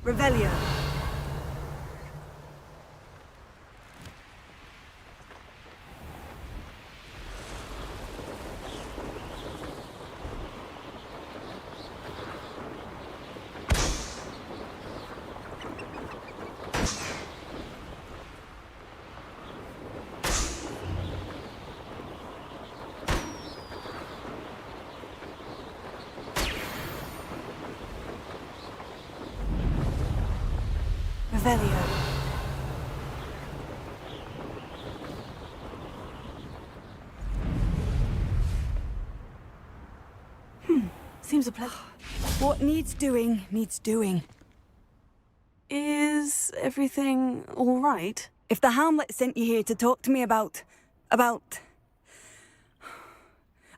Revelio. Revelio. Seems a pleasure. What needs doing, needs doing. Is everything all right? If the Hamlet sent you here to talk to me about...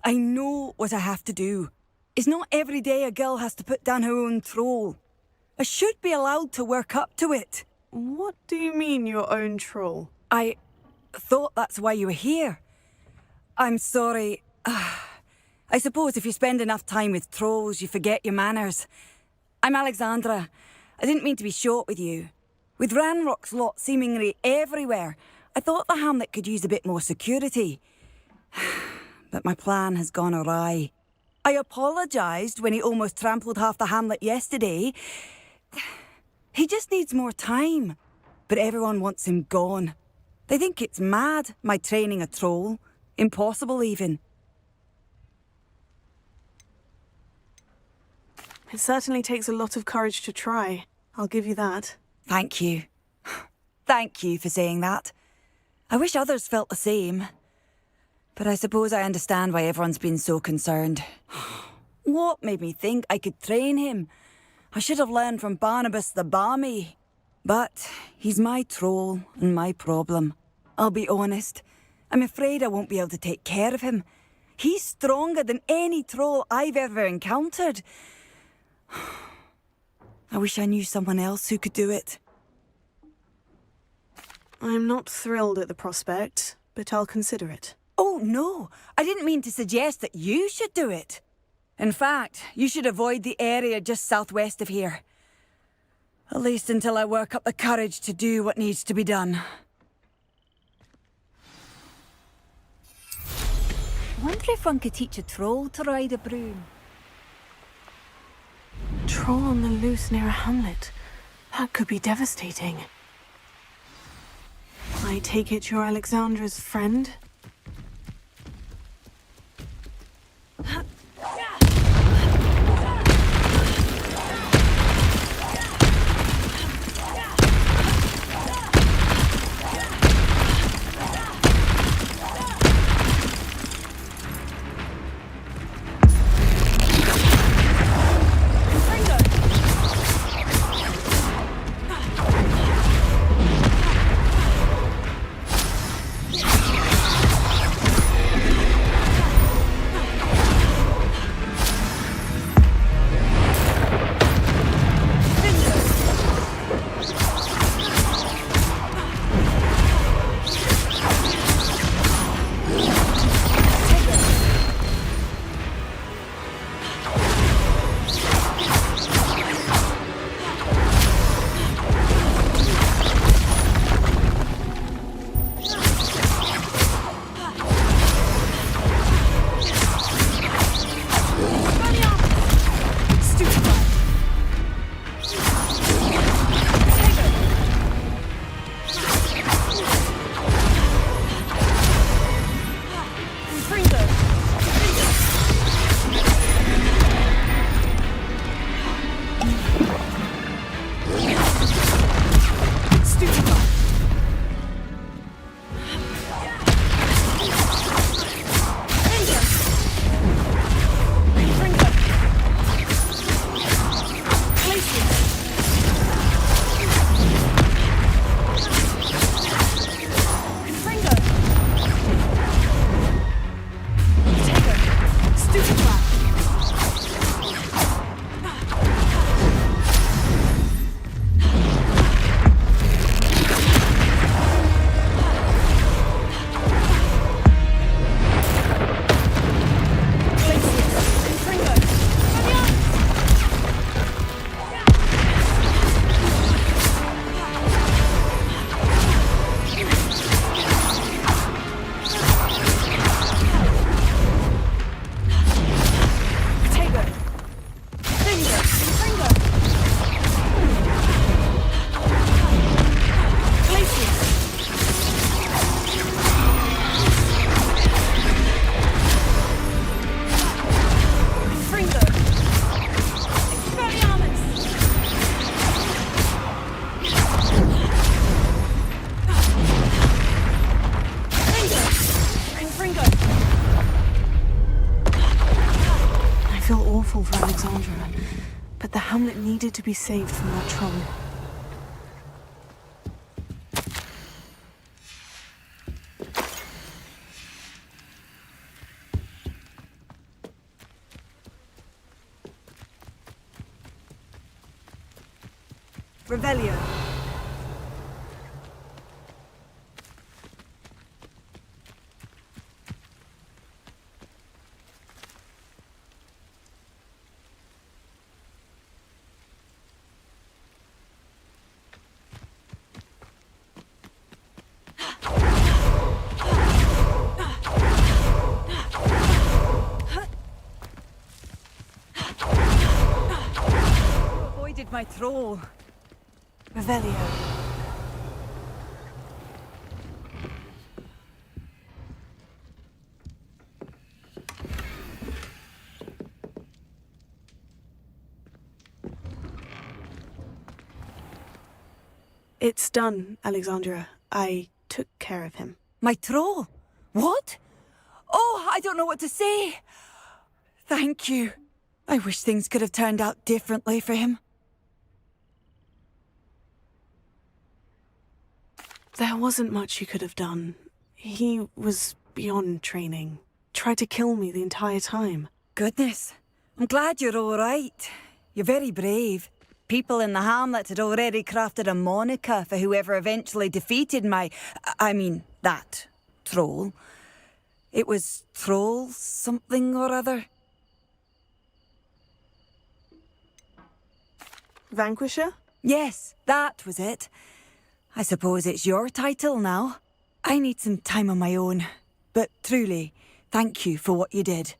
I know what I have to do. It's not every day a girl has to put down her own troll. I should be allowed to work up to it. What do you mean, your own troll? I thought that's why you were here. I'm sorry. I suppose if you spend enough time with trolls, you forget your manners. I'm Alexandra. I didn't mean to be short with you. With Ranrock's lot seemingly everywhere, I thought the Hamlet could use a bit more security. But my plan has gone awry. I apologised when he almost trampled half the Hamlet yesterday. He just needs more time. But everyone wants him gone. They think it's mad, my training a troll. Impossible, even. It certainly takes a lot of courage to try. I'll give you that. Thank you. Thank you for saying that. I wish others felt the same. But I suppose I understand why everyone's been so concerned. What made me think I could train him? I should have learned from Barnabas the Barmy. But he's my troll and my problem. I'll be honest. I'm afraid I won't be able to take care of him. He's stronger than any troll I've ever encountered. I wish I knew someone else who could do it. I'm not thrilled at the prospect, but I'll consider it. Oh, no. I didn't mean to suggest that you should do it. In fact, you should avoid the area just southwest of here. At least until I work up the courage to do what needs to be done. I wonder if one could teach a troll to ride a broom. Troll on the loose near a hamlet. That could be devastating. I take it you're Alexandra's friend? Alexandra, but the hamlet needed to be saved from that troll. Revelio. You avoided my troll. Revelio. It's done, Alexandra. I took care of him. My troll? What? Oh, I don't know what to say. Thank you. I wish things could have turned out differently for him. There wasn't much you could have done. He was beyond training. Tried to kill me the entire time. Goodness. I'm glad you're all right. You're very brave. People in the hamlet had already crafted a moniker for whoever eventually defeated that troll. It was Troll something or other. Vanquisher? Yes, that was it. I suppose it's your title now. I need some time on my own. But truly, thank you for what you did.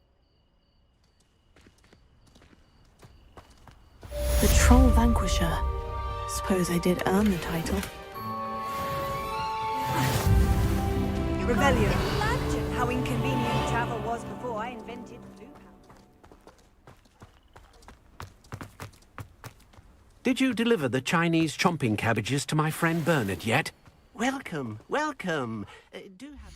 The Troll Vanquisher. Suppose I did earn the title. Revelio. Imagine how inconvenient travel was before I invented blue. Did you deliver the Chinese chomping cabbages to my friend Bernard yet? Welcome, welcome. Do have...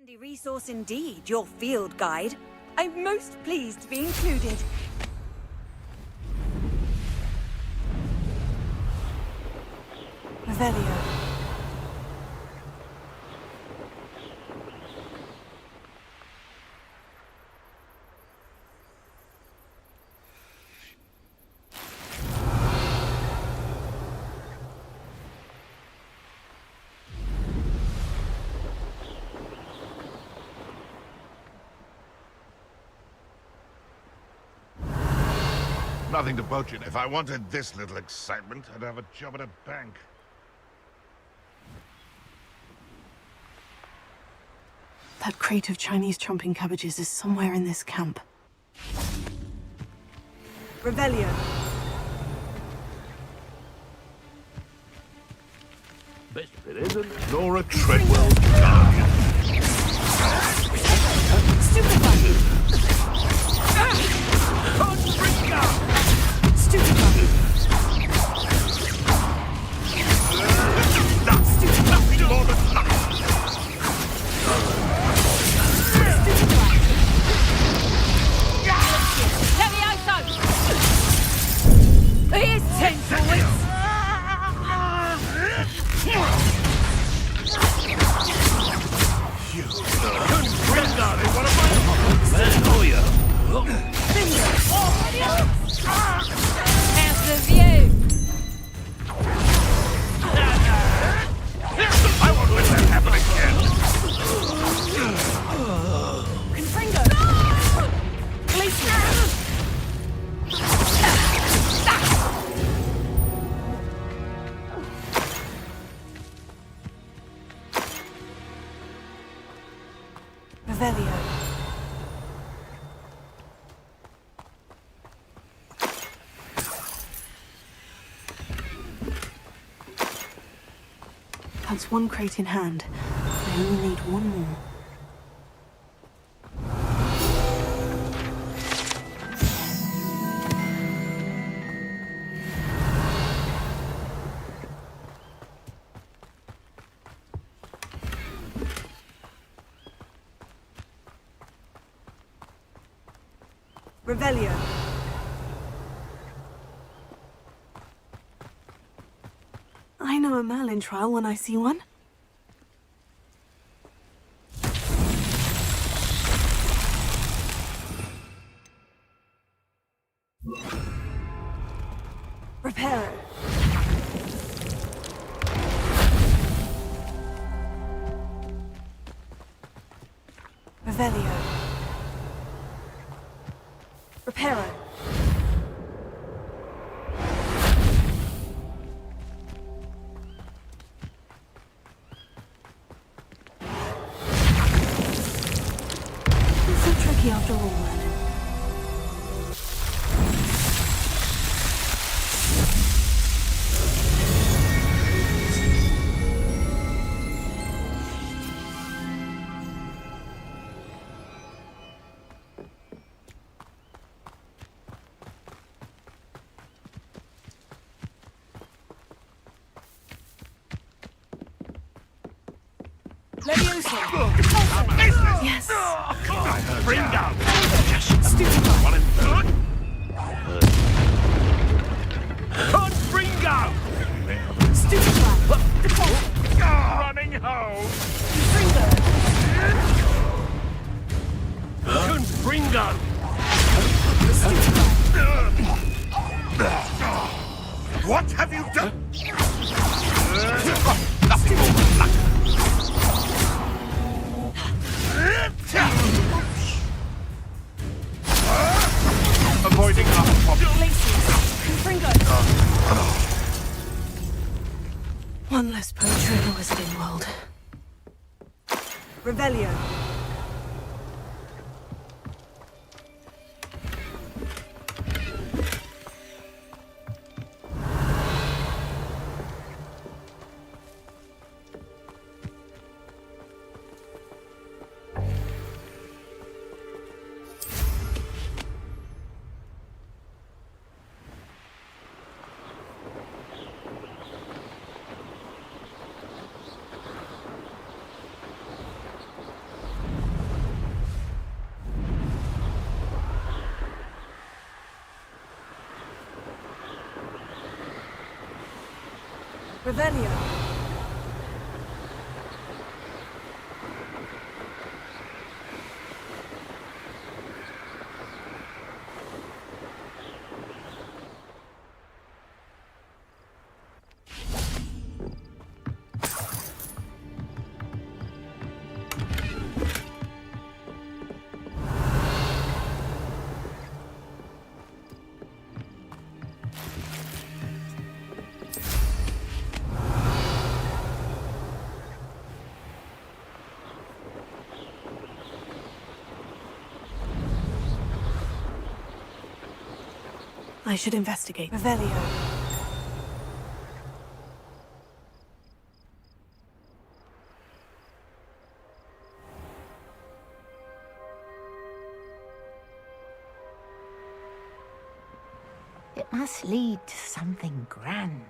Handy resource indeed, your field guide. I'm most pleased to be included. Revelio. nothing to poach in. If I wanted this little excitement, I'd have a job at a bank. That crate of Chinese chomping cabbages is somewhere in this camp. Revelio. Best if it isn't Laura Treadwell's guardian. Nothing more than nothing. Here's 10 points! You bring down one of my... Oh, yeah. How's the view? I won't let that happen again. Confringo! Revelio. That's one crate in hand. I only need one more. Revelio. I know a Merlin trial when I see one. Reparo. Revelio. Reparo. It's so tricky after all, Merlin. Yes. Bring down. Stupid. One in third. Bring down. Running home. Confringo. What have you done? Nothing more than luck. Avoiding our problem. One less poacher in the Wizarding World. Revelio. Revelio. I should investigate. Revelio. It must lead to something grand.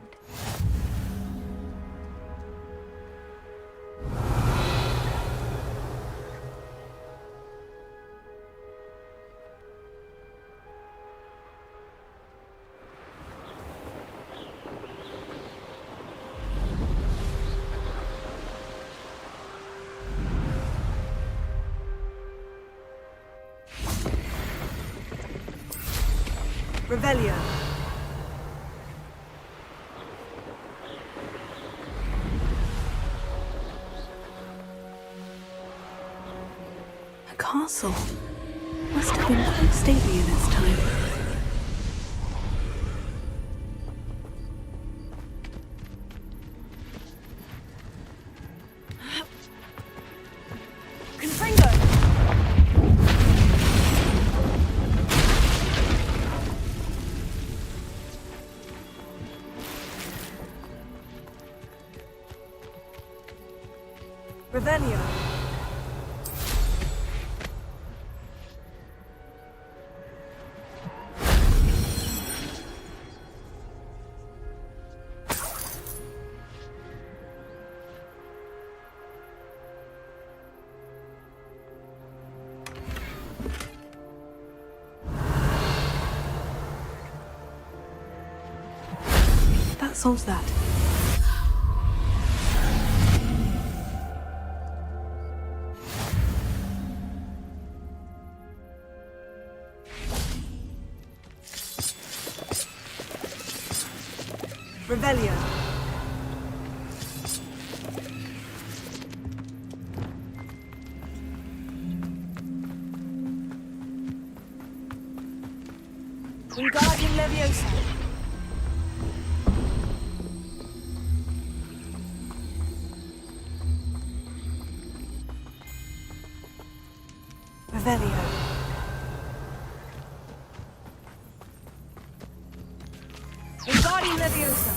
Revelio. A castle. Must have been quite stately in its time. Confringo! Revelio. That solves that. Revelio. Wingardium Leviosa. Revelio. Wingardium Leviosa.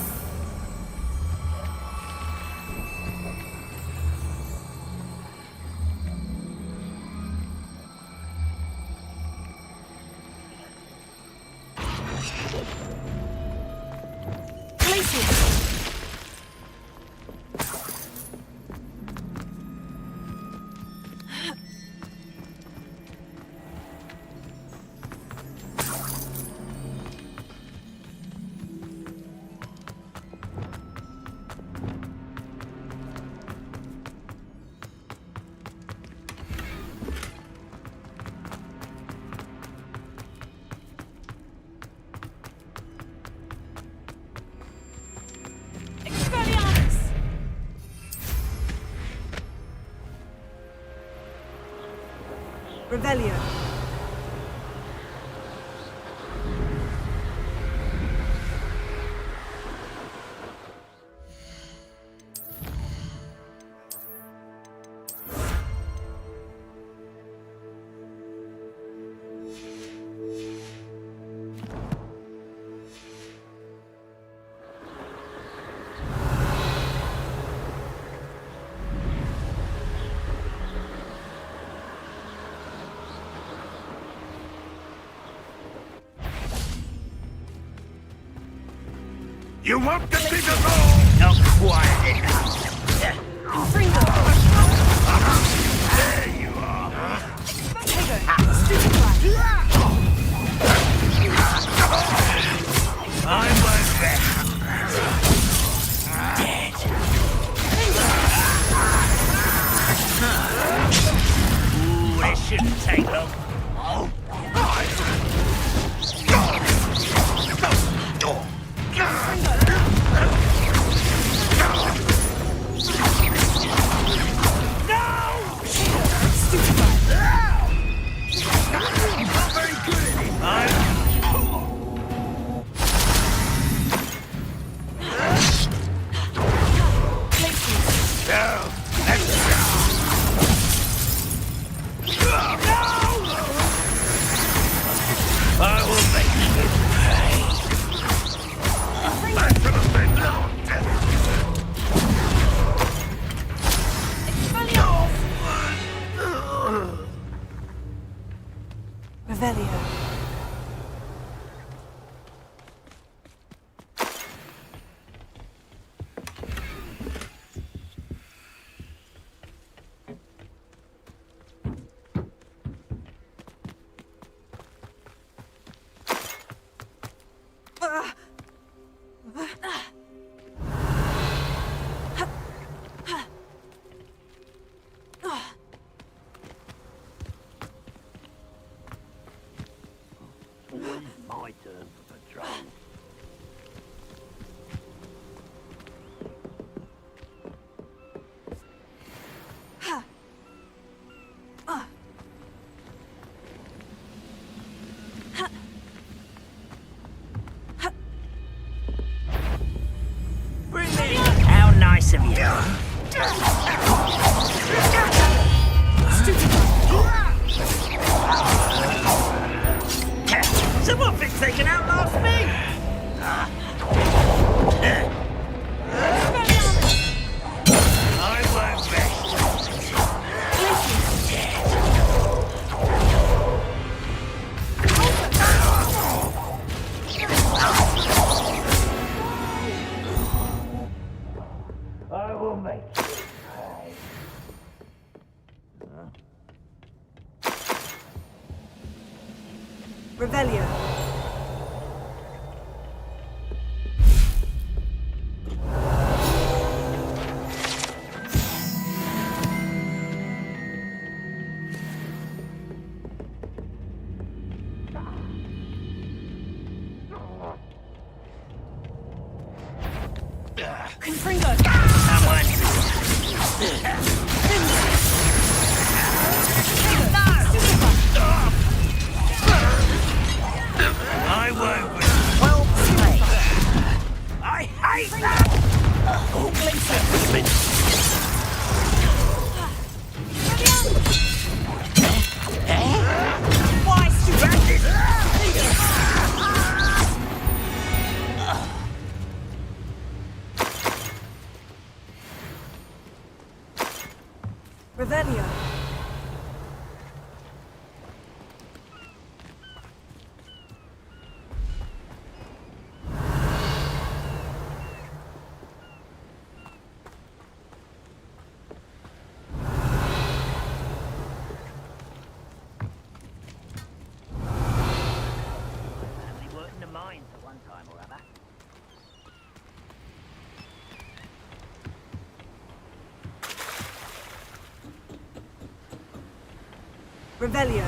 Revelio. You won't get me to go! Not quite enough. Fringo. There you are! I won't be dead. Ooh, it shouldn't take long. Revelio. My turn for patrol. Brilliant! How nice of you. Someone thinks they can outlast me! I won't rest. I will make you cry. Revelio. Confringo! Someone. I won't rest. Well played. I hate that! Why, stupid? Revelio. We worked in the mines at one time or other. Revelio.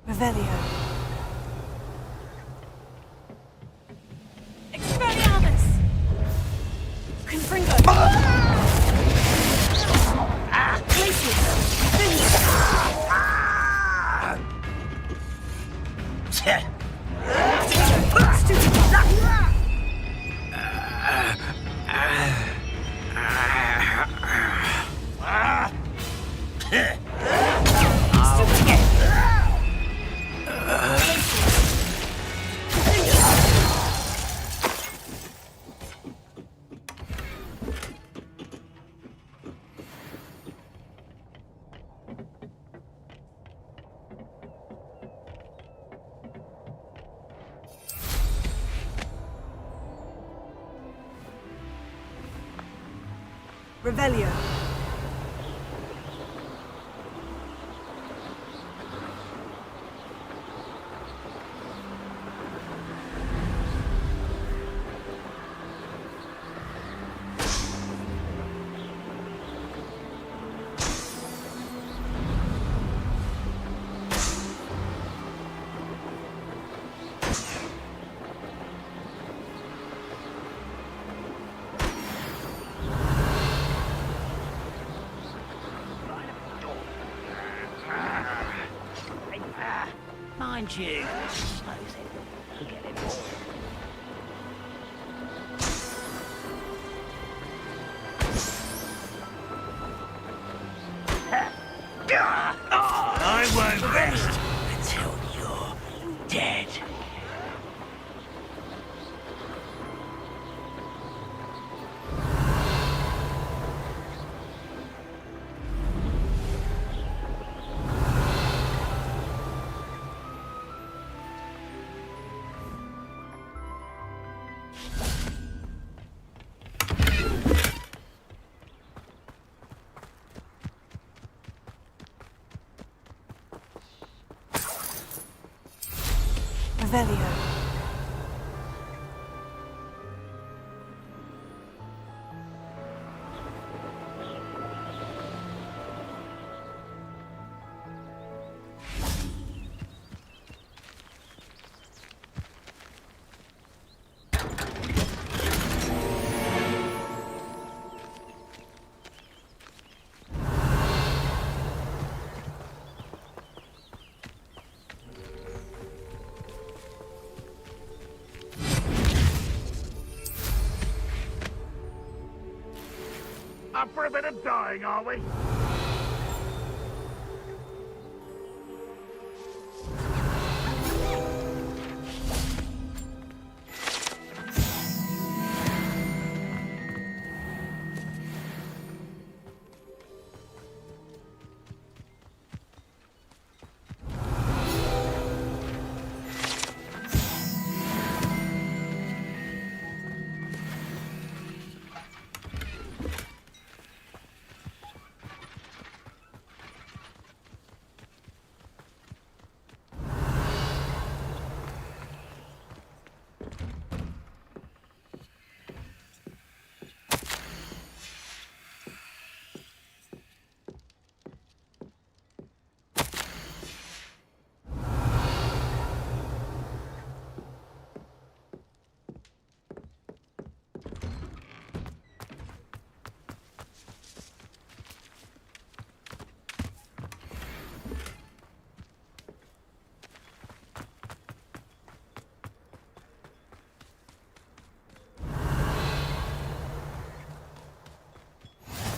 Revelio. Expelliarmus! Confringo! Revelio. don't you? Suppose it. Forget it all. I won't rest until you're dead. Revelio. Up for a bit of dying, are we?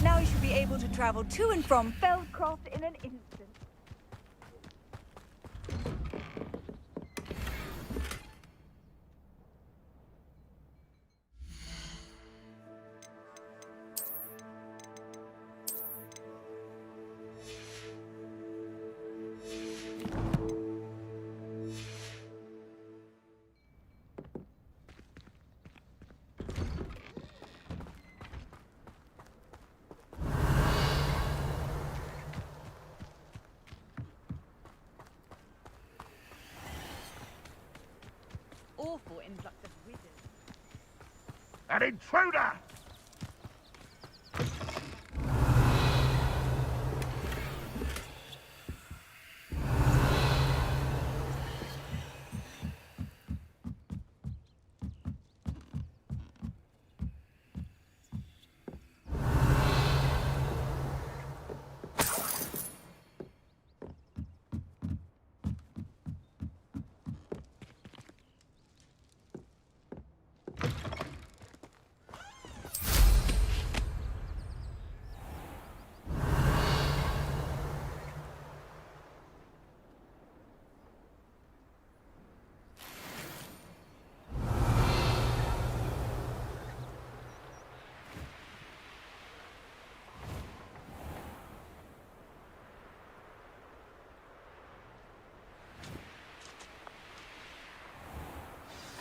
Now you should be able to travel to and from Feldcroft in an instant. Awful influx of wizards. An intruder!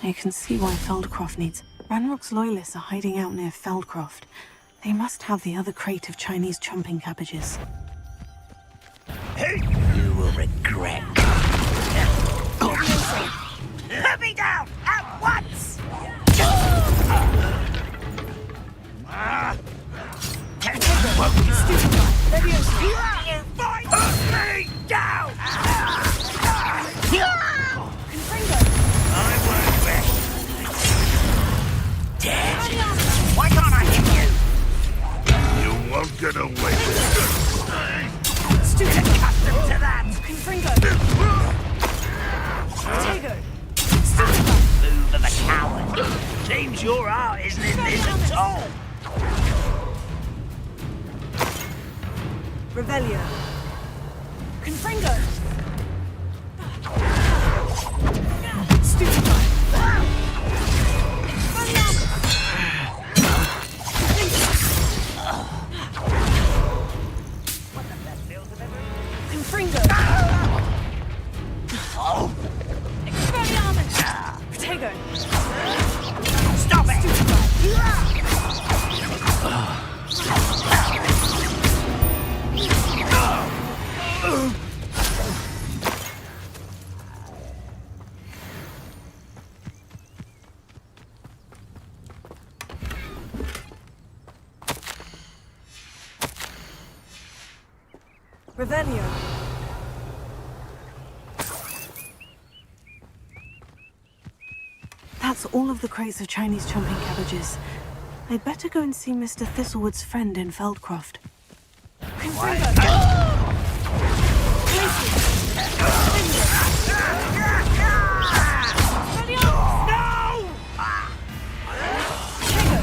I can see why Feldcroft needs. Ranrock's loyalists are hiding out near Feldcroft. They must have the other crate of Chinese chomping cabbages. You will regret. Put me down at once! You fight me down! I won't rest. Dead. Why can't I hit you? You won't get away with Get accustomed to that. Potato! Move of a coward. Seems your heart isn't in this at all. Revelio. Confringo! Stupefy! Confringo! Expelliarmus! Protego! Stop it! Revelio. That's all of the crates of Chinese chomping cabbages. I'd better go and see Mr. Thistlewood's friend in Feldcroft.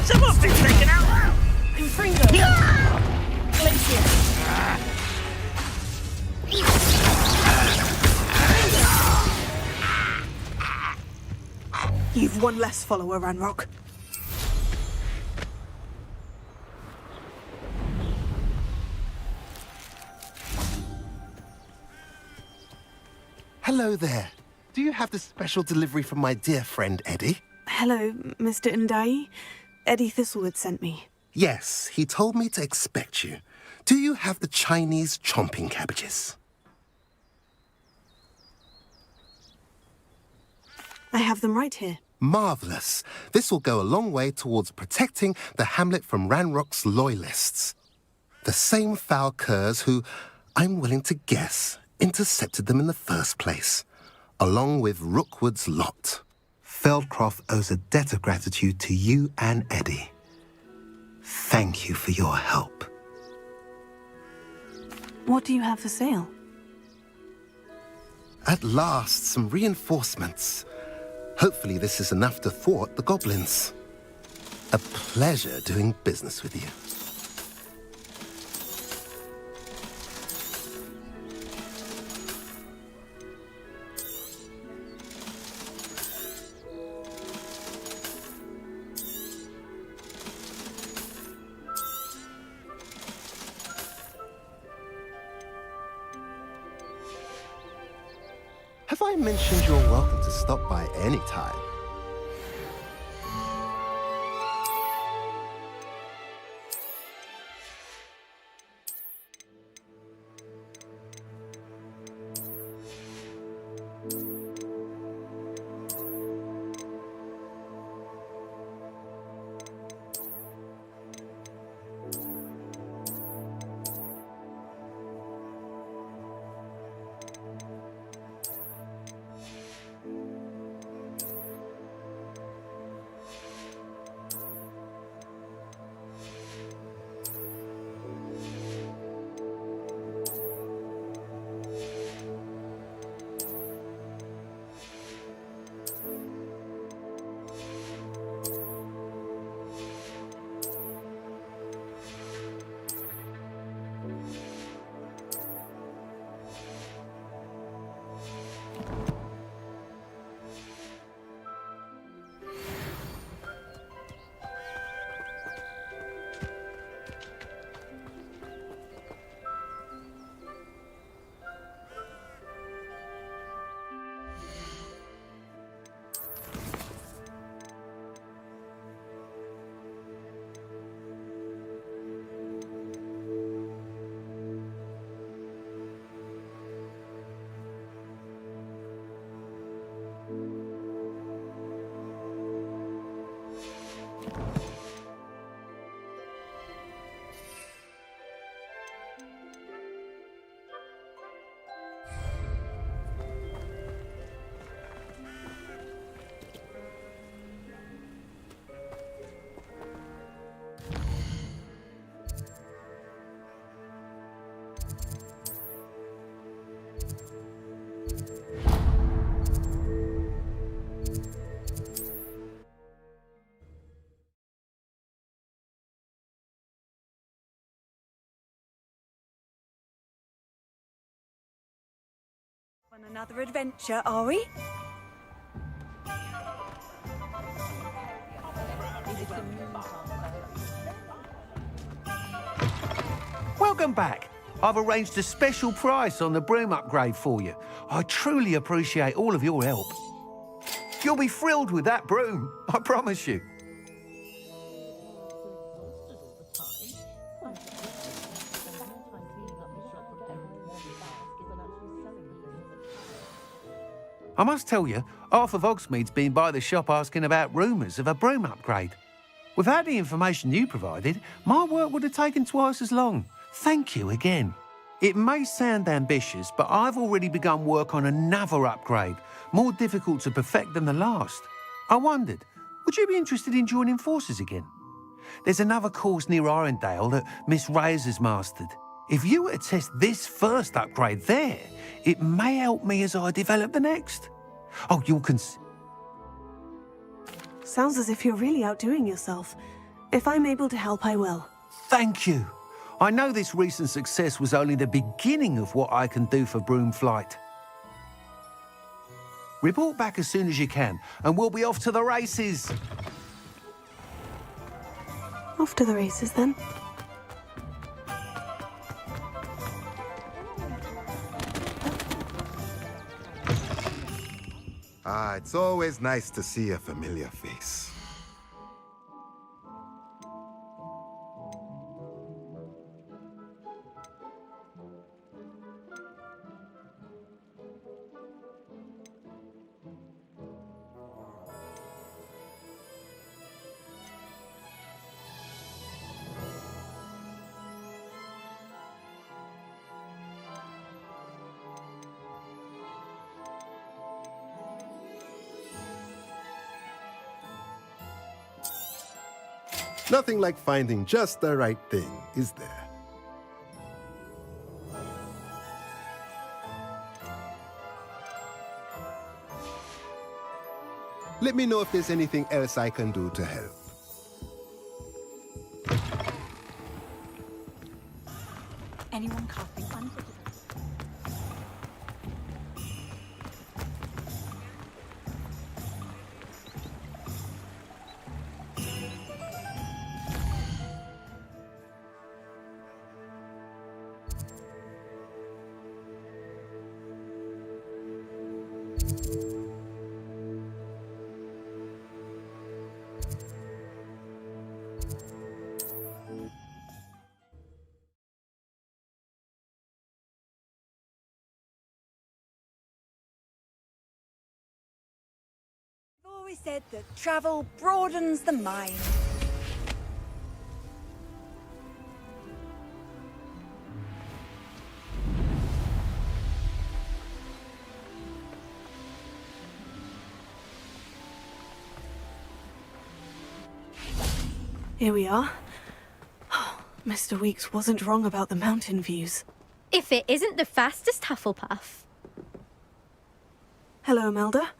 Someone's been taken out! Confringo! Glacier! You've one less follower, Ranrock. Hello there. Do you have the special delivery from my dear friend Eddie? Hello, Mr. Ndai. Eddie Thistlewood sent me. Yes, he told me to expect you. Do you have the Chinese chomping cabbages? I have them right here. Marvellous. This will go a long way towards protecting the hamlet from Ranrock's loyalists. The same foul curs who, I'm willing to guess, intercepted them in the first place, along with Rookwood's lot. Feldcroft owes a debt of gratitude to you and Eddie. Thank you for your help. What do you have for sale? At last, some reinforcements. Hopefully this is enough to thwart the goblins. A pleasure doing business with you. Have I mentioned you're welcome to stop by any time? On another adventure, are we? Welcome back. I've arranged a special price on the broom upgrade for you. I truly appreciate all of your help. You'll be thrilled with that broom, I promise you. I must tell you, half of Hogsmeade's been by the shop asking about rumours of a broom upgrade. Without the information you provided, my work would have taken twice as long. Thank you again. It may sound ambitious, but I've already begun work on another upgrade, more difficult to perfect than the last. I wondered, would you be interested in joining forces again? There's another course near Arendelle that Miss Reyes has mastered. If you were to test this first upgrade there, it may help me as I develop the next. Oh, you'll Sounds as if you're really outdoing yourself. If I'm able to help, I will. Thank you. I know this recent success was only the beginning of what I can do for broom flight. Report back as soon as you can, and we'll be off to the races. Off to the races, then. Ah, it's always nice to see a familiar face. Nothing like finding just the right thing, is there? Let me know if there's anything else I can do to help. Anyone coughing on? Always said that travel broadens the mind. Here we are. Mr. Weeks wasn't wrong about the mountain views. If it isn't the fastest Hufflepuff. Hello, Imelda.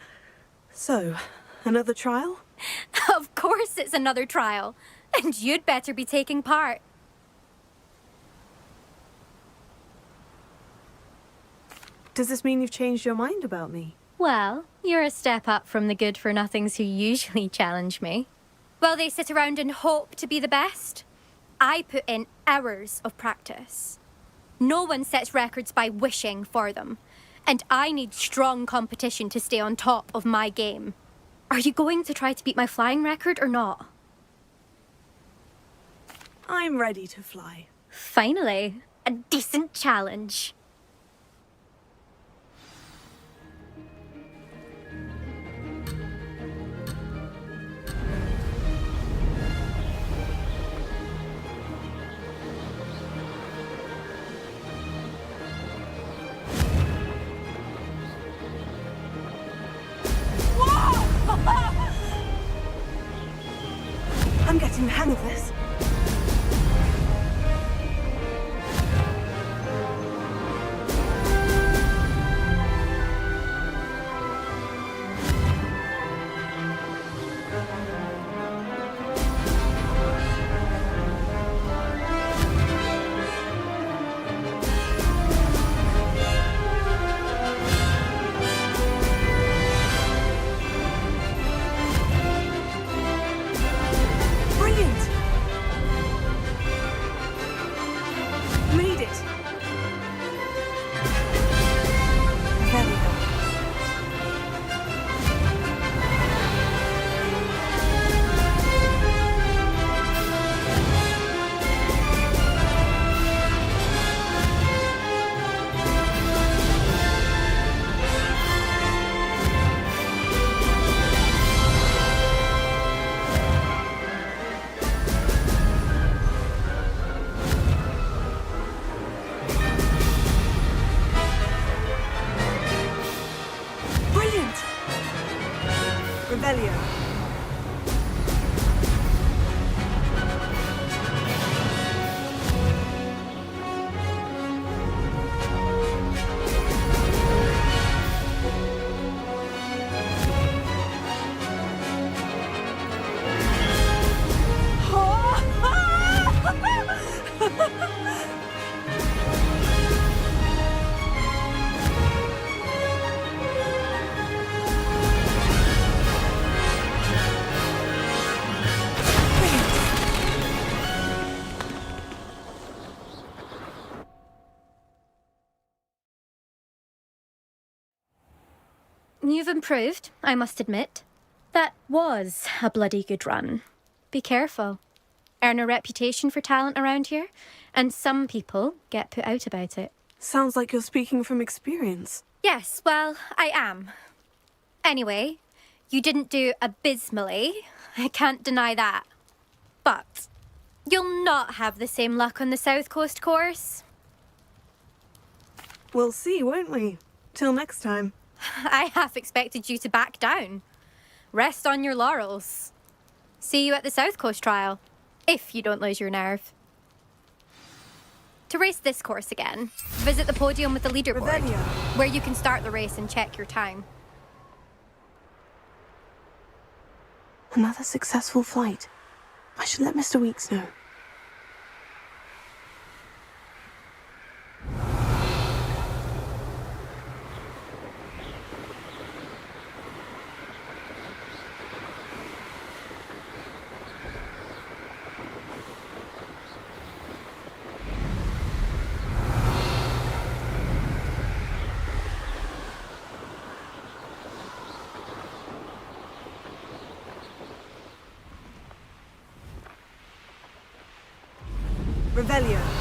So, another trial? Of course it's another trial. And you'd better be taking part. Does this mean you've changed your mind about me? Well, you're a step up from the good-for-nothings who usually challenge me. While they sit around and hope to be the best, I put in hours of practice. No one sets records by wishing for them. And I need strong competition to stay on top of my game. Are you going to try to beat my flying record or not? I'm ready to fly. Finally, a decent challenge. I'm getting the hang of this. you've improved, I must admit. That was a bloody good run. Be careful. Earn a reputation for talent around here, and some people get put out about it. Sounds like you're speaking from experience. Yes, well, I am. Anyway, you didn't do abysmally. I can't deny that. But you'll not have the same luck on the South Coast course. We'll see, won't we? Till next time. I half expected you to back down. Rest on your laurels. See you at the South Coast trial, if you don't lose your nerve. To race this course again, visit the podium with the leaderboard, Revelio. where you can start the race and check your time. Another successful flight. I should let Mr. Weeks know. Revelio.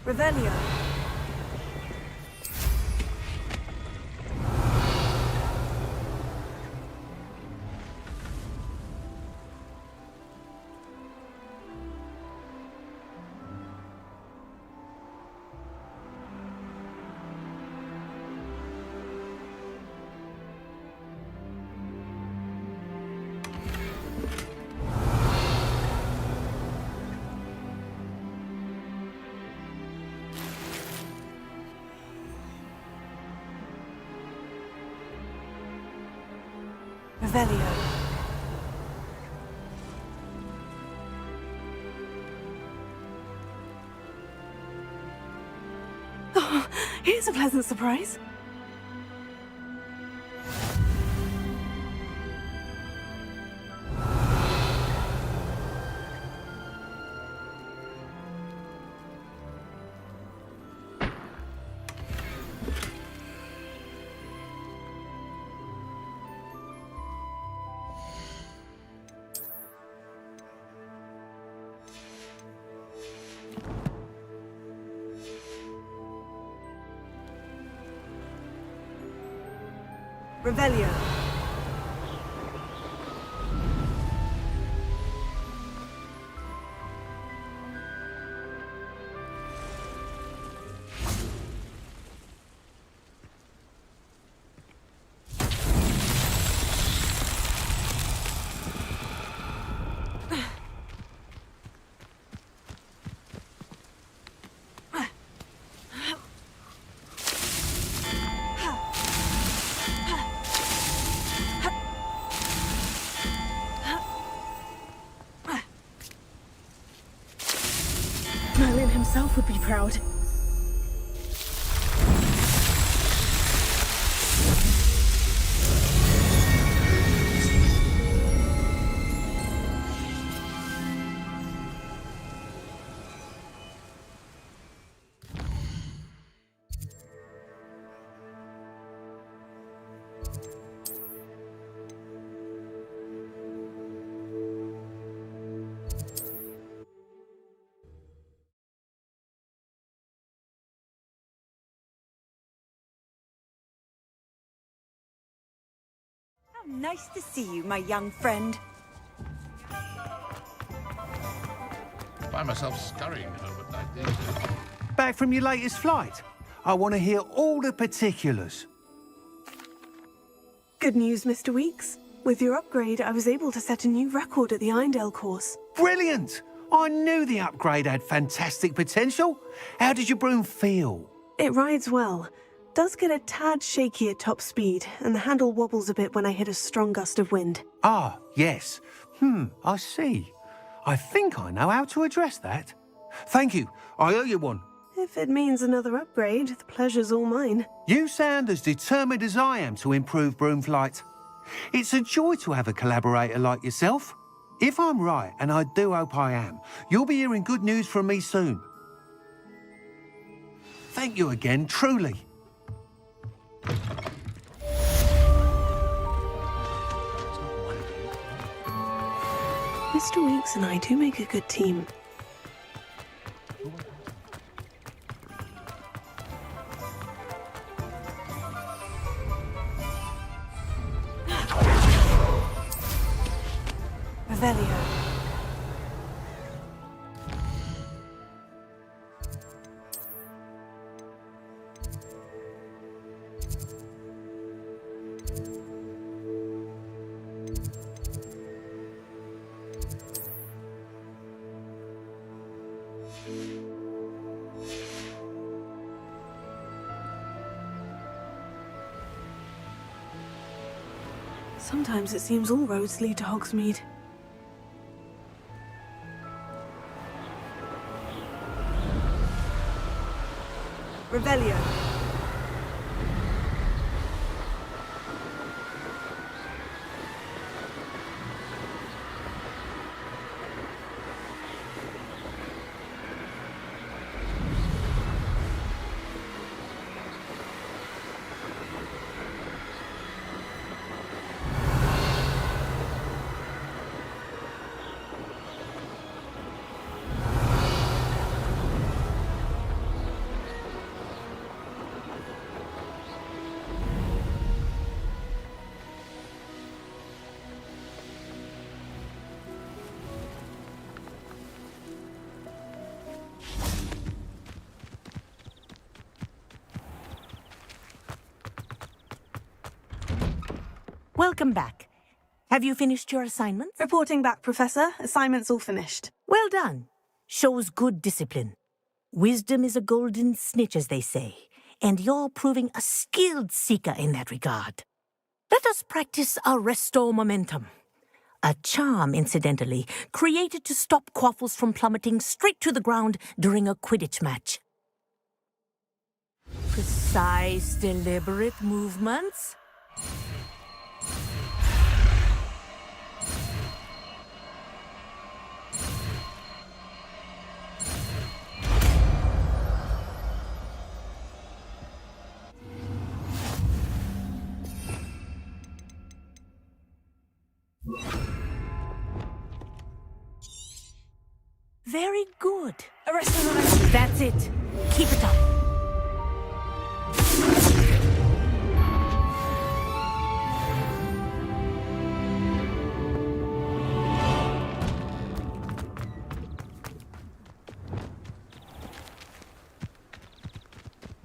Revelio. Revelio. Oh, here's a pleasant surprise. Revelio. Merlin himself would be proud. How nice to see you, my young friend. Find myself scurrying home at night these days. Back from your latest flight? I want to hear all the particulars. Good news, Mr. Weeks. With your upgrade, I was able to set a new record at the Irondale course. Brilliant! I knew the upgrade had fantastic potential. How did your broom feel? It rides well. Does get a tad shaky at top speed, and the handle wobbles a bit when I hit a strong gust of wind. Ah, yes. I see. I think I know how to address that. Thank you. I owe you one. If it means another upgrade, the pleasure's all mine. You sound as determined as I am to improve broom flight. It's a joy to have a collaborator like yourself. If I'm right, and I do hope I am, you'll be hearing good news from me soon. Thank you again, truly. Mr. Weeks and I do make a good team. Revelio. Sometimes it seems all roads lead to Hogsmeade. Revelio. Welcome back. Have you finished your assignments? Reporting back, Professor. Assignment's all finished. Well done. Shows good discipline. Wisdom is a golden snitch, as they say, and you're proving a skilled seeker in that regard. Let us practice our restore momentum. A charm, incidentally, created to stop quaffles from plummeting straight to the ground during a Quidditch match. Precise, deliberate movements. Very good. That's it. Keep it up.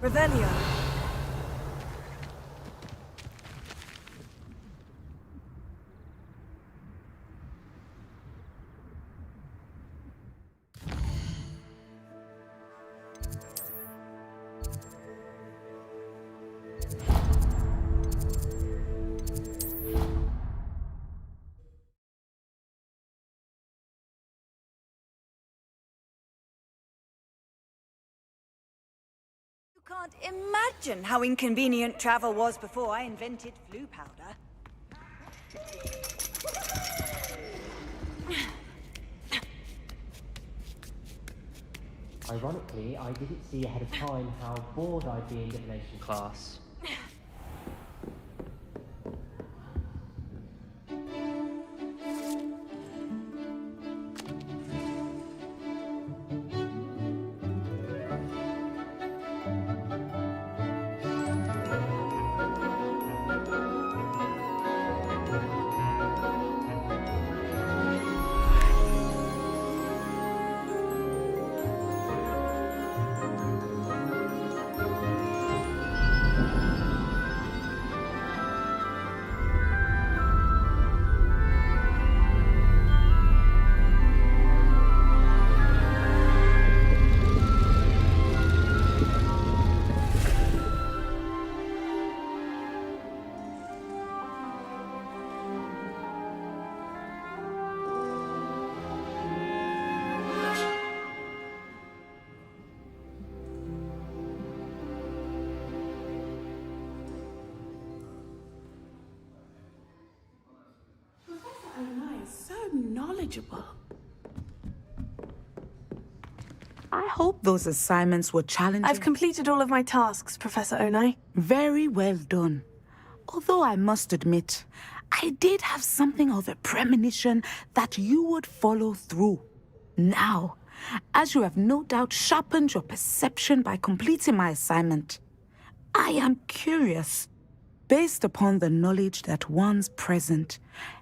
Revelio. You can't imagine how inconvenient travel was before I invented flu powder. Ironically, I didn't see ahead of time how bored I'd be in divination class. knowledgeable. I hope those assignments were challenging. I've completed all of my tasks, Professor Onai. Very well done. Although I must admit, I did have something of a premonition that you would follow through. Now, as you have no doubt sharpened your perception by completing my assignment, I am curious, based upon the knowledge that one's present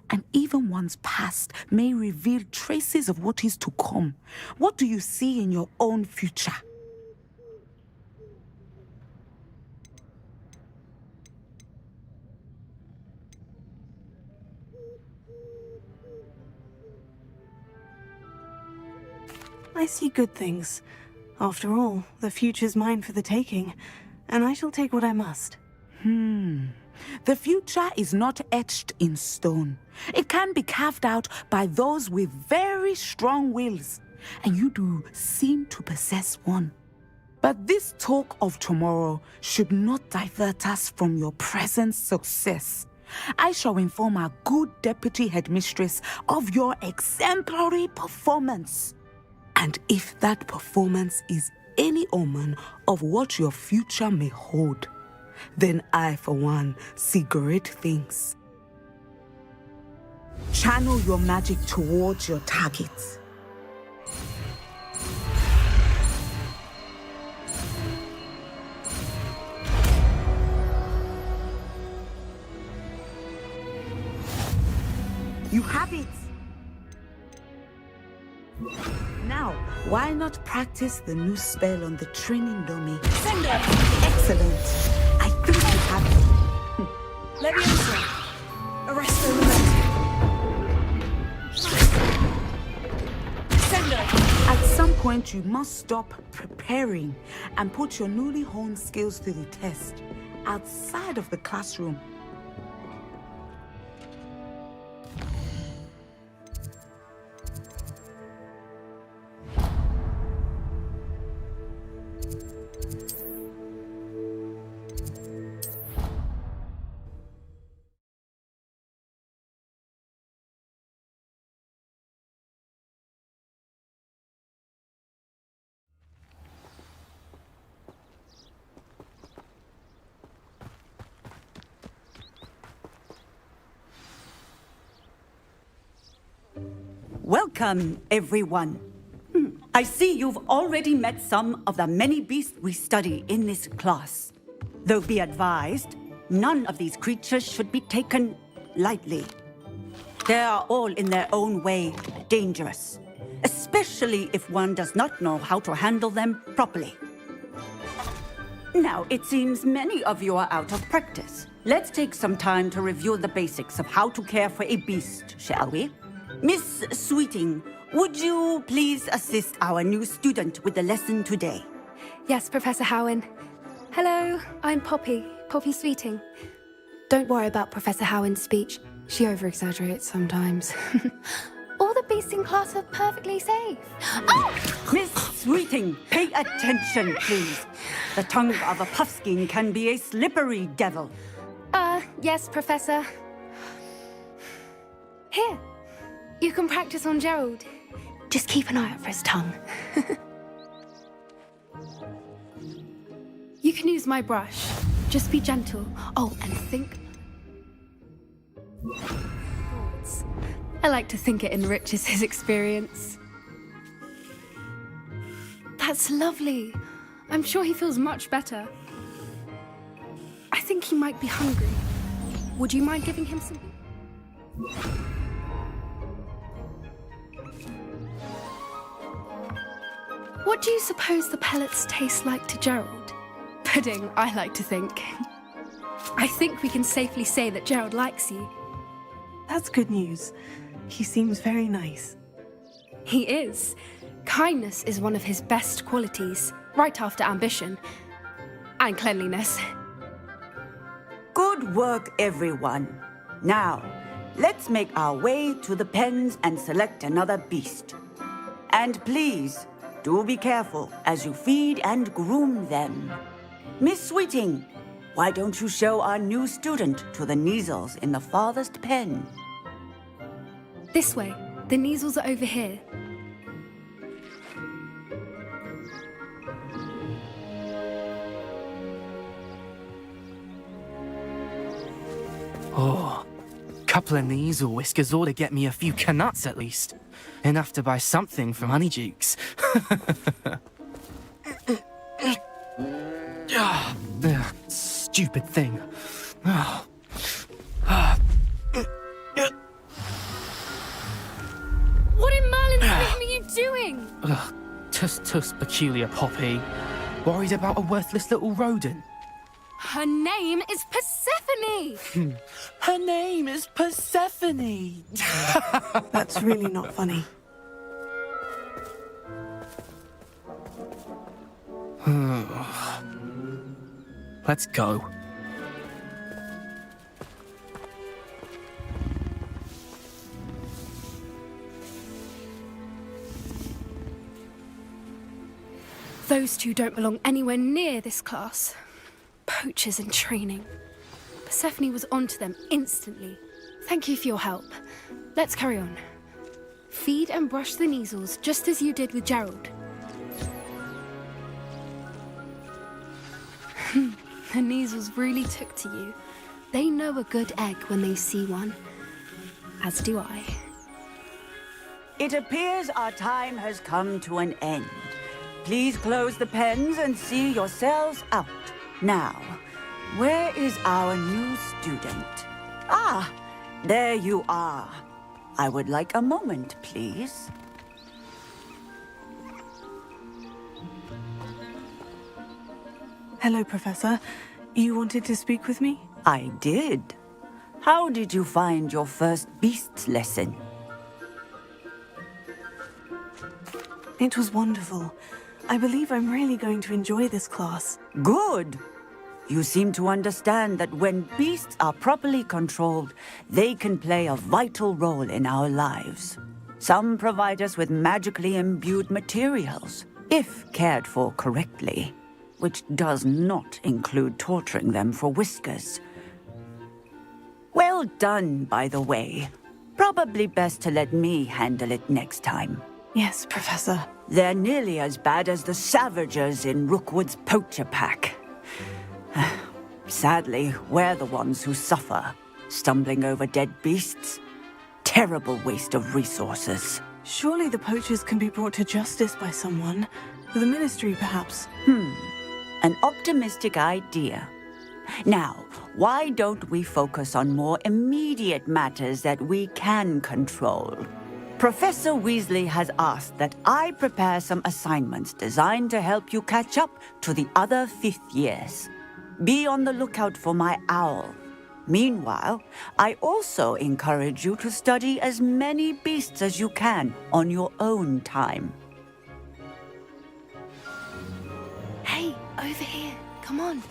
and even one's past may reveal traces of what is to come. What do you see in your own future? I see good things. After all, the future's mine for the taking, and I shall take what I must. The future is not etched in stone. It can be carved out by those with very strong wills, and you do seem to possess one. But this talk of tomorrow should not divert us from your present success. I shall inform our good deputy headmistress of your exemplary performance. And if that performance is any omen of what your future may hold, then I, for one, see great things. Channel your magic towards your targets. You have it! Now, why not practice the new spell on the training dummy? Sender! Excellent. I think you have it. Leviosa! Arresto momentum! Sender! At some point, you must stop preparing and put your newly honed skills to the test outside of the classroom. Welcome, everyone. I see you've already met some of the many beasts we study in this class. Though be advised, none of these creatures should be taken lightly. They are all in their own way dangerous, especially if one does not know how to handle them properly. Now, it seems many of you are out of practice. Let's take some time to review the basics of how to care for a beast, shall we? Miss Sweeting, would you please assist our new student with the lesson today? Yes, Professor Howen. Hello, I'm Poppy Sweeting. Don't worry about Professor Howen's speech. She over-exaggerates sometimes. All the beasts in class are perfectly safe. Oh! Miss Sweeting, pay attention, please. The tongue of a puffskein can be a slippery devil. Yes, Professor. Here, you can practice on Gerald. Just keep an eye out for his tongue. You can use my brush. Just be gentle. Oh, and think. I like to think it enriches his experience. That's lovely. I'm sure he feels much better. I think he might be hungry. Would you mind giving him some? What do you suppose the pellets taste like to Gerald? Pudding, I like to think. I think we can safely say that Gerald likes you. That's good news. He seems very nice. He is. Kindness is one of his best qualities, right after ambition. And cleanliness. Good work, everyone. Now, let's make our way to the pens and select another beast. And please, do be careful as you feed and groom them. Miss Sweeting, why don't you show our new student to the Neasels in the farthest pen? This way. The Neasels are over here. Oh, couple of Neasel whiskers ought to get me a few canuts at least. Enough to buy something from Honeydukes. Stupid thing. What in Merlin's name are you doing? Tuss peculiar Poppy. Worried about a worthless little rodent. Her name is Persephone! Her name is Persephone. That's really not funny. Let's go. Those two don't belong anywhere near this class. Poachers in training. Persephone was onto them instantly. Thank you for your help. Let's carry on. Feed and brush the Neasels just as you did with Gerald. The Neasels really took to you. They know a good egg when they see one. As do I. It appears our time has come to an end. Please close the pens and see yourselves out. Now, where is our new student? Ah, there you are. I would like a moment, please. Hello, Professor. You wanted to speak with me? I did. How did you find your first beasts lesson? It was wonderful. I believe I'm really going to enjoy this class. Good. You seem to understand that when beasts are properly controlled, they can play a vital role in our lives. Some provide us with magically imbued materials, if cared for correctly, which does not include torturing them for whiskers. Well done, by the way. Probably best to let me handle it next time. Yes, Professor. They're nearly as bad as the Savagers in Rookwood's poacher pack. Sadly, we're the ones who suffer, stumbling over dead beasts. Terrible waste of resources. Surely the poachers can be brought to justice by someone. The Ministry, perhaps. An optimistic idea. Now, why don't we focus on more immediate matters that we can control? Professor Weasley has asked that I prepare some assignments designed to help you catch up to the other fifth years. Be on the lookout for my owl. Meanwhile, I also encourage you to study as many beasts as you can on your own time. Hey, over here. Come on.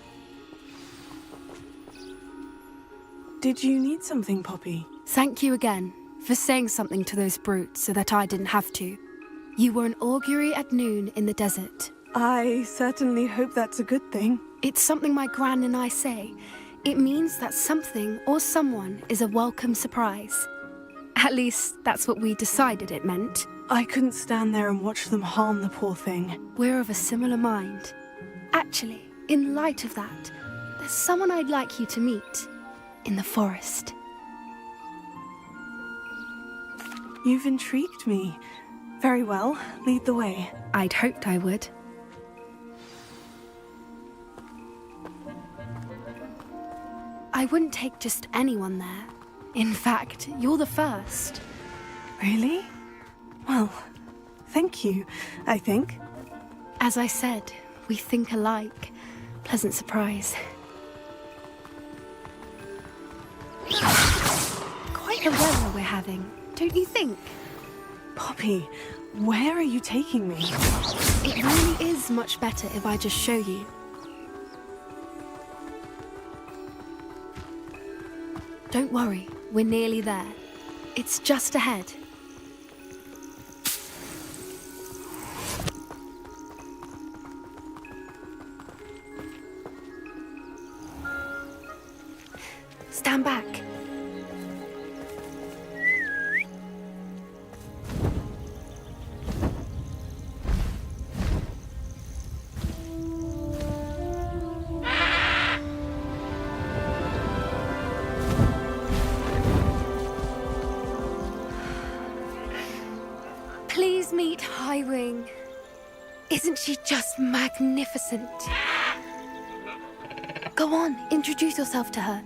Did you need something, Poppy? Thank you again for saying something to those brutes so that I didn't have to. You were an augury at noon in the desert. I certainly hope that's a good thing. It's something my gran and I say. It means that something or someone is a welcome surprise. At least, that's what we decided it meant. I couldn't stand there and watch them harm the poor thing. We're of a similar mind. Actually, in light of that, there's someone I'd like you to meet. In the forest. You've intrigued me. Very well, lead the way. I'd hoped I would. I wouldn't take just anyone there. In fact, you're the first. Really? Well, thank you, I think. As I said, we think alike. Pleasant surprise. Quite the weather we're having, don't you think? Poppy, where are you taking me? It really is much better if I just show you. Don't worry, we're nearly there. It's just ahead. Stand back. Highwing. Isn't she just magnificent? Go on, introduce yourself to her.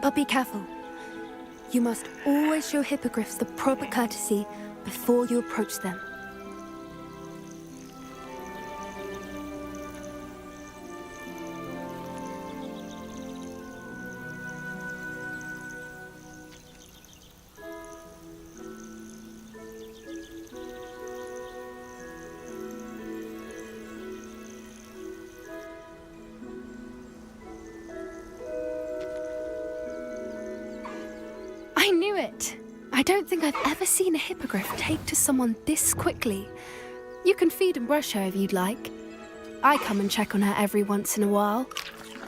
But be careful. You must always show hippogriffs the proper courtesy before you approach them. I knew it! I don't think I've ever seen a hippogriff take to someone this quickly. You can feed and brush her if you'd like. I come and check on her every once in a while.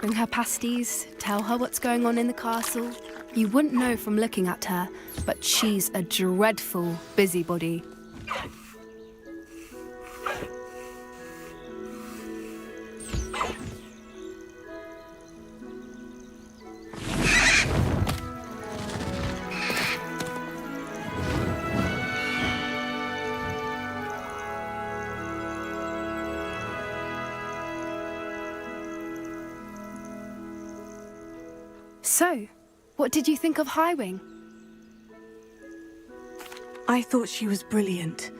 Bring her pasties, tell her what's going on in the castle. You wouldn't know from looking at her, but she's a dreadful busybody. So, what did you think of Highwing? I thought she was brilliant.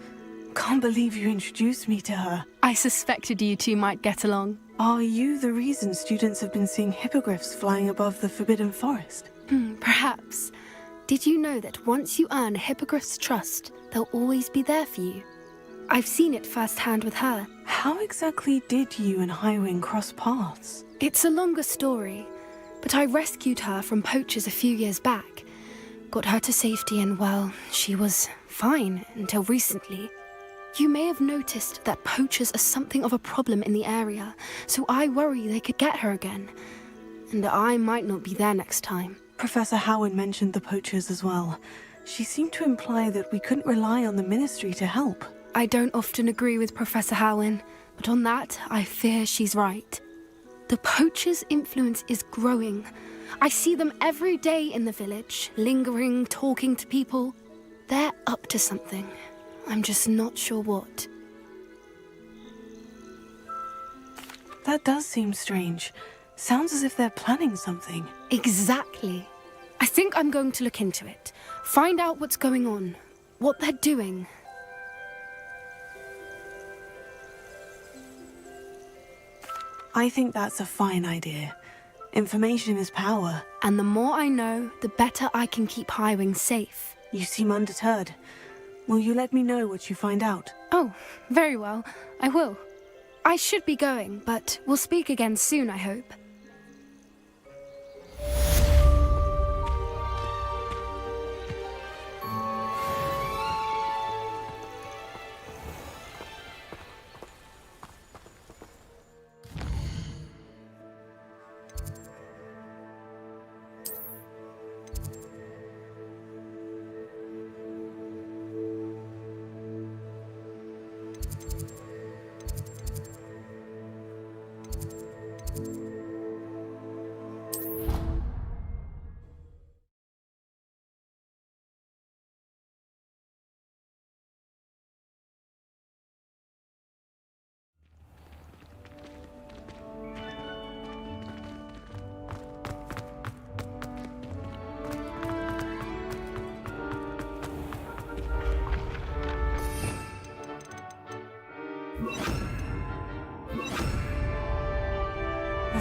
Can't believe you introduced me to her. I suspected you two might get along. Are you the reason students have been seeing hippogriffs flying above the Forbidden Forest? Perhaps. Did you know that once you earn a hippogriff's trust, they'll always be there for you? I've seen it firsthand with her. How exactly did you and Highwing cross paths? It's a longer story, but I rescued her from poachers a few years back. Got her to safety and, well, she was fine until recently. You may have noticed that poachers are something of a problem in the area, so I worry they could get her again. And I might not be there next time. Professor Howard mentioned the poachers as well. She seemed to imply that we couldn't rely on the Ministry to help. I don't often agree with Professor Howin, but on that, I fear she's right. The poachers' influence is growing. I see them every day in the village, lingering, talking to people. They're up to something. I'm just not sure what. That does seem strange. Sounds as if they're planning something. Exactly. I think I'm going to look into it. Find out what's going on, what they're doing. I think that's a fine idea. Information is power. And the more I know, the better I can keep Highwing safe. You seem undeterred. Will you let me know what you find out? Oh, very well. I will. I should be going, but we'll speak again soon, I hope.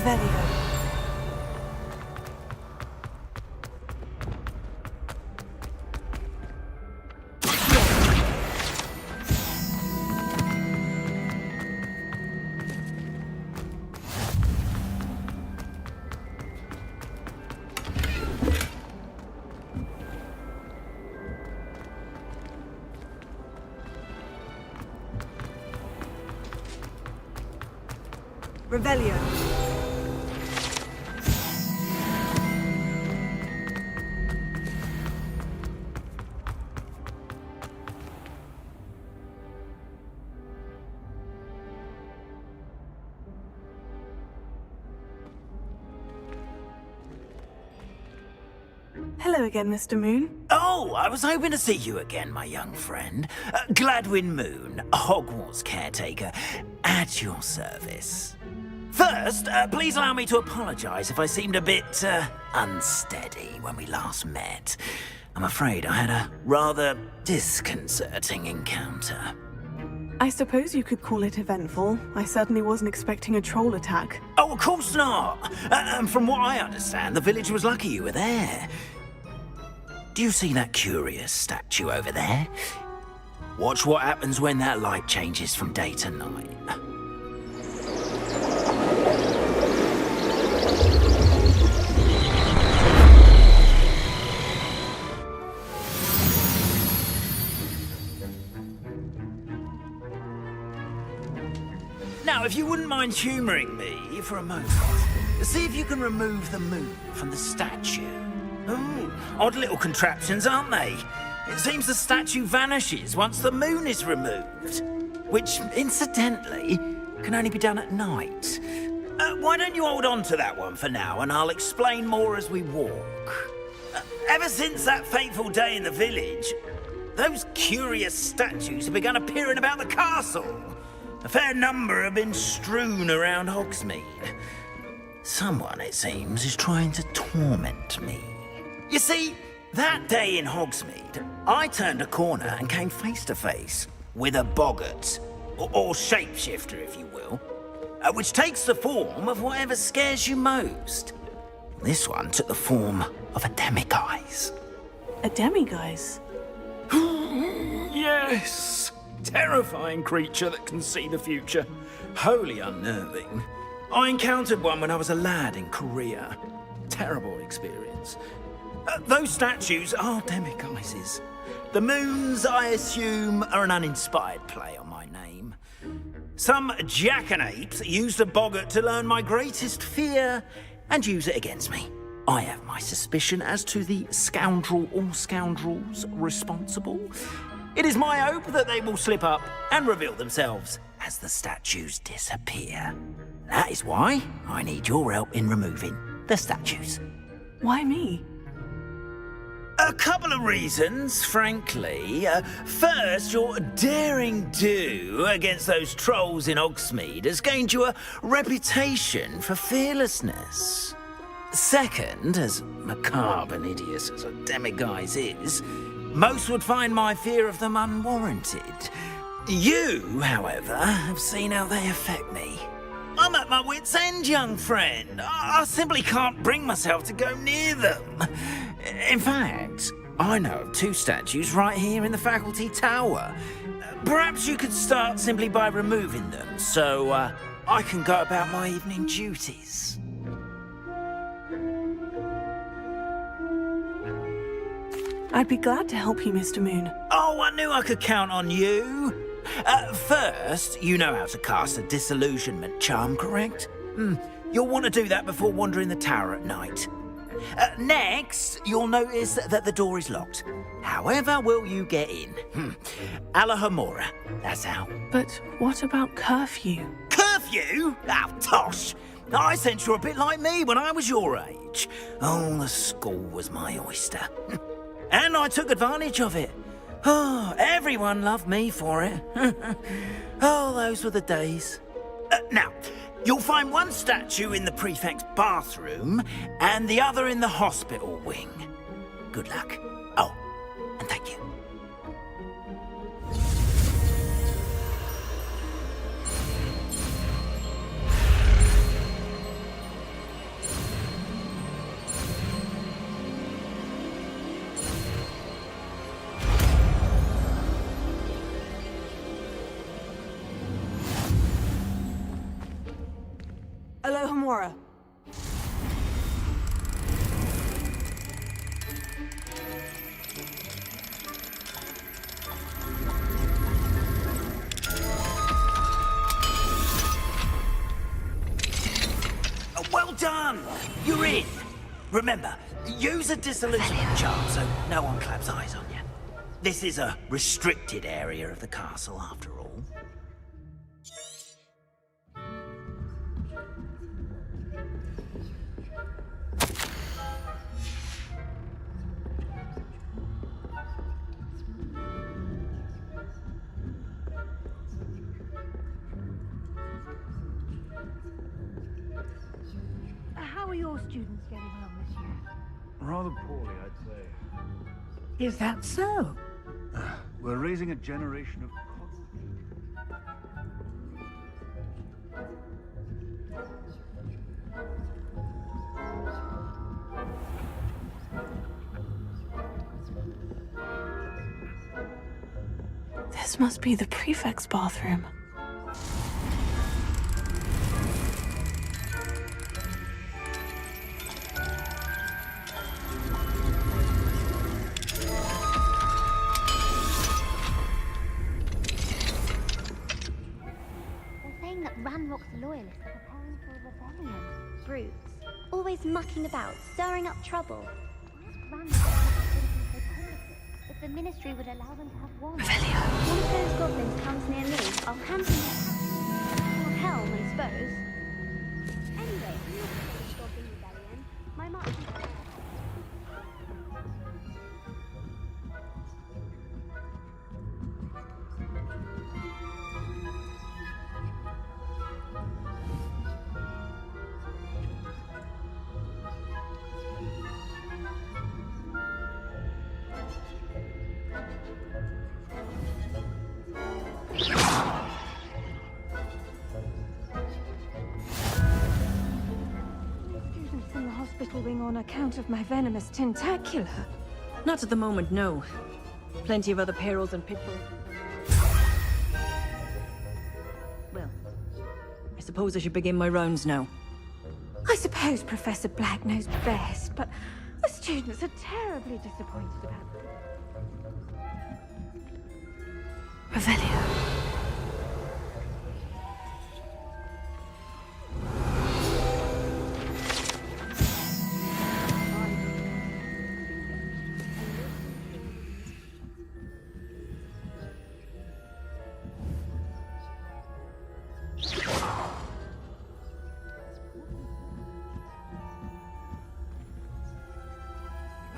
Revelio. Revelio. Hello again, Mr. Moon. Oh, I was hoping to see you again, my young friend. Gladwin Moon, Hogwarts caretaker, at your service. First, please allow me to apologise if I seemed a bit unsteady when we last met. I'm afraid I had a rather disconcerting encounter. I suppose you could call it eventful. I certainly wasn't expecting a troll attack. Oh, of course not. And from what I understand, the village was lucky you were there. Do you see that curious statue over there? Watch what happens when that light changes from day to night. Now, if you wouldn't mind humouring me for a moment, see if you can remove the moon from the statue. Ooh, odd little contraptions, aren't they? It seems the statue vanishes once the moon is removed, which, incidentally, can only be done at night. Why don't you hold on to that one for now, and I'll explain more as we walk. Ever since that fateful day in the village, those curious statues have begun appearing about the castle. A fair number have been strewn around Hogsmeade. Someone, it seems, is trying to torment me. You see, that day in Hogsmeade, I turned a corner and came face to face with a boggart, or shapeshifter, if you will, which takes the form of whatever scares you most. This one took the form of a demiguise. A demiguise? Yes! Terrifying creature that can see the future. Wholly unnerving. I encountered one when I was a lad in Korea. Terrible experience. Those statues are demiguises. The moons, I assume, are an uninspired play on my name. Some jackanapes used a boggart to learn my greatest fear and use it against me. I have my suspicion as to the scoundrel or scoundrels responsible. It is my hope that they will slip up and reveal themselves as the statues disappear. That is why I need your help in removing the statues. Why me? A couple of reasons, frankly. First, your daring do against those trolls in Hogsmeade has gained you a reputation for fearlessness. Second, as macabre and hideous as a demiguise is, most would find my fear of them unwarranted. You, however, have seen how they affect me. I'm at my wit's end, young friend. I simply can't bring myself to go near them. In fact, I know of two statues right here in the faculty tower. Perhaps you could start simply by removing them, so I can go about my evening duties. I'd be glad to help you, Mr. Moon. Oh, I knew I could count on you. First, you know how to cast a disillusionment charm, correct? You'll want to do that before wandering the tower at night. Next, you'll notice that the door is locked. However will you get in? Alahomora, that's how. But what about curfew? Curfew? Oh, tosh. I sense you're a bit like me when I was your age. Oh, the school was my oyster. And I took advantage of it. Oh, everyone loved me for it. Oh, those were the days. Now, you'll find one statue in the prefect's bathroom and the other in the hospital wing. Good luck. Oh, and thank you. Alohomora. Well done! You're in. Remember, use a disillusionment charm so no one claps eyes on you. This is a restricted area of the castle, after all. How are your students getting along this year? Rather poorly, I'd say. Is that so? We're raising a generation of... This must be the prefect's bathroom. They're saying that Ranrock's loyalists are preparing for a rebellion. Brutes. Always mucking about, stirring up trouble. Ask Ranrock so if the Ministry would allow them to have one. One of those goblins comes near me, I'll hand him your helm, I suppose. Anyway, I'm not for the Goblin Rebellion. My mark. Students in the hospital wing on account of my venomous tentacular. Not at the moment, no. Plenty of other perils and pitfalls. Well, I suppose I should begin my rounds now. I suppose Professor Black knows best, but the students are terribly disappointed about it. Revelio.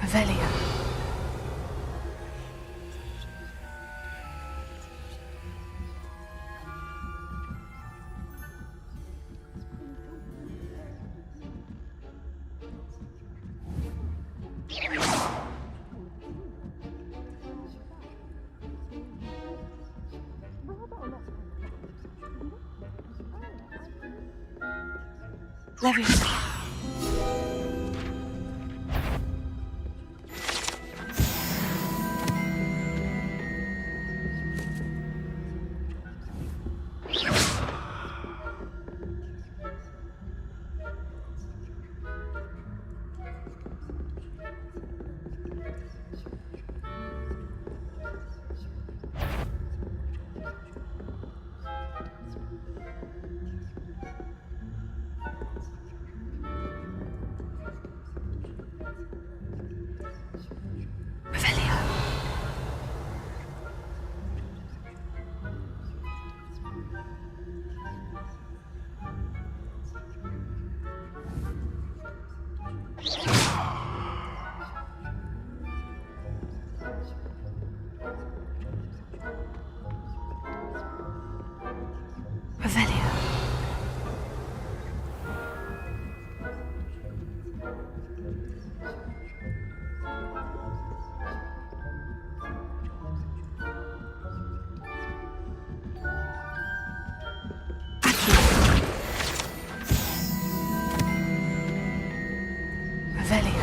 Revelio. Leviosa. Revelio. Revelio.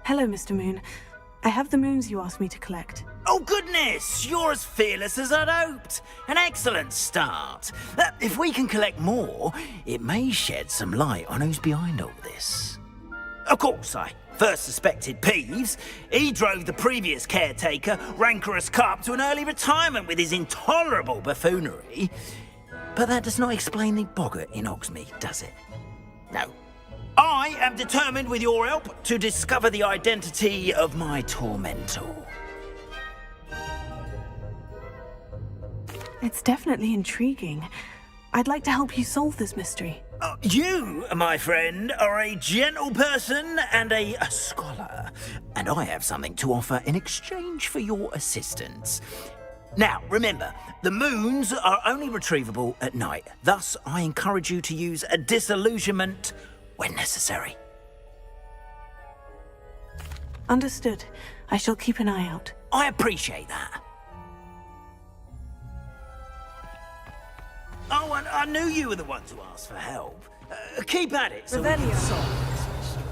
Hello, Mr. Moon. I have the moons you asked me to collect. Oh, goodness! You're as fearless as I'd hoped. An excellent start. If we can collect more, it may shed some light on who's behind all this. Of course, I first suspected Peeves. He drove the previous caretaker, Rancorous Carp, to an early retirement with his intolerable buffoonery. But that does not explain the boggart in Hogsmeade, does it? No. I am determined, with your help, to discover the identity of my tormentor. It's definitely intriguing. I'd like to help you solve this mystery. You, my friend, are a gentle person and a scholar, and I have something to offer in exchange for your assistance. Now, remember, the moons are only retrievable at night. Thus, I encourage you to use a disillusionment when necessary. Understood. I shall keep an eye out. I appreciate that. Oh, and I knew you were the one to ask for help. Keep at it. So we can solve this mystery.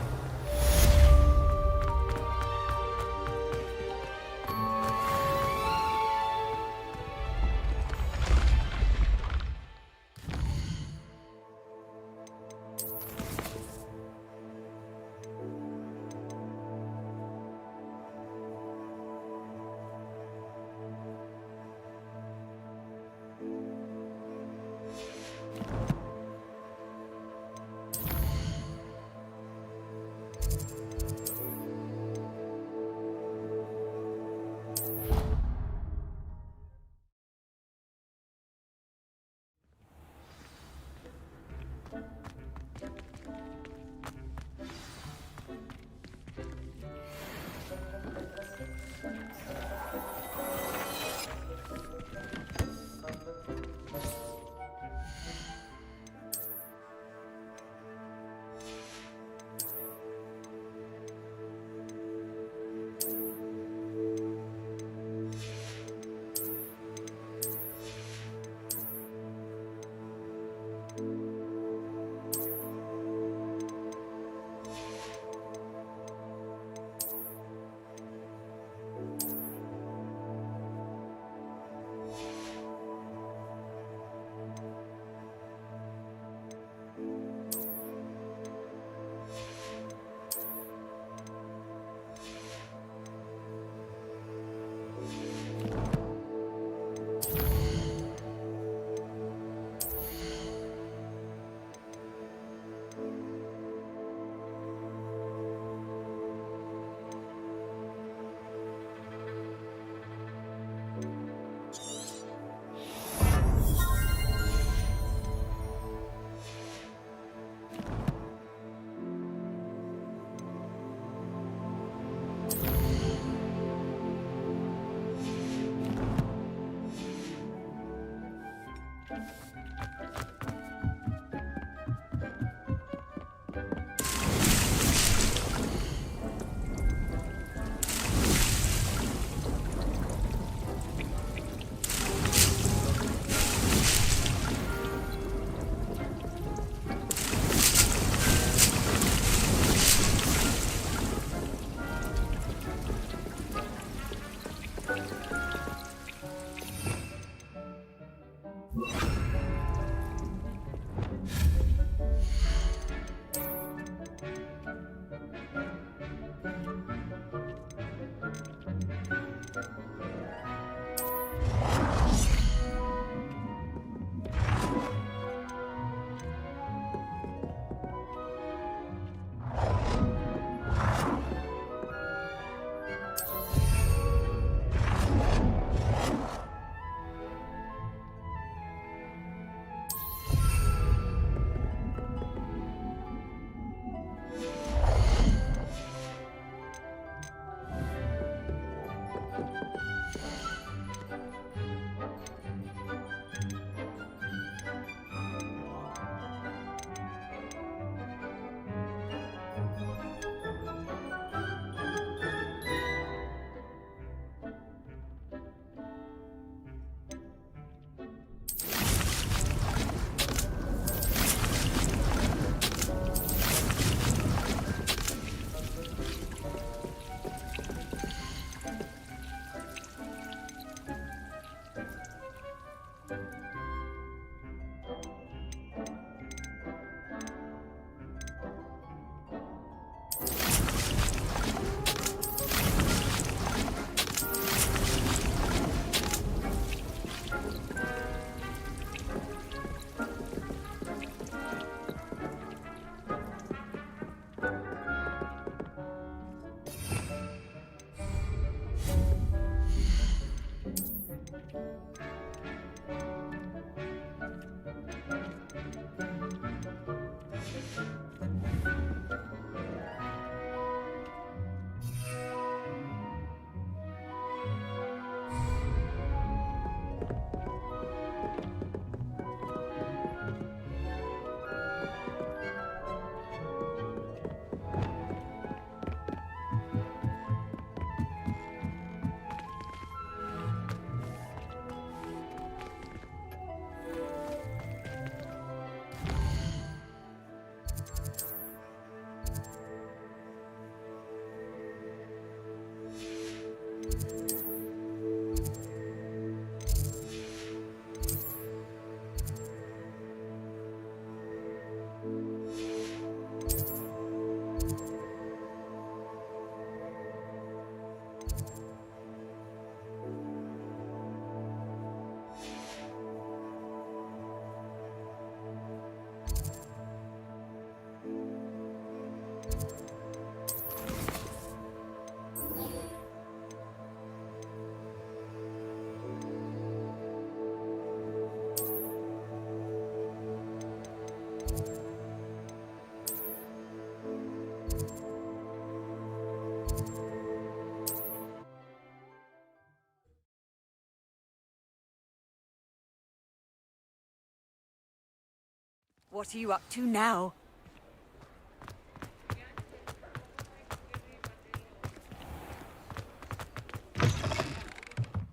What are you up to now?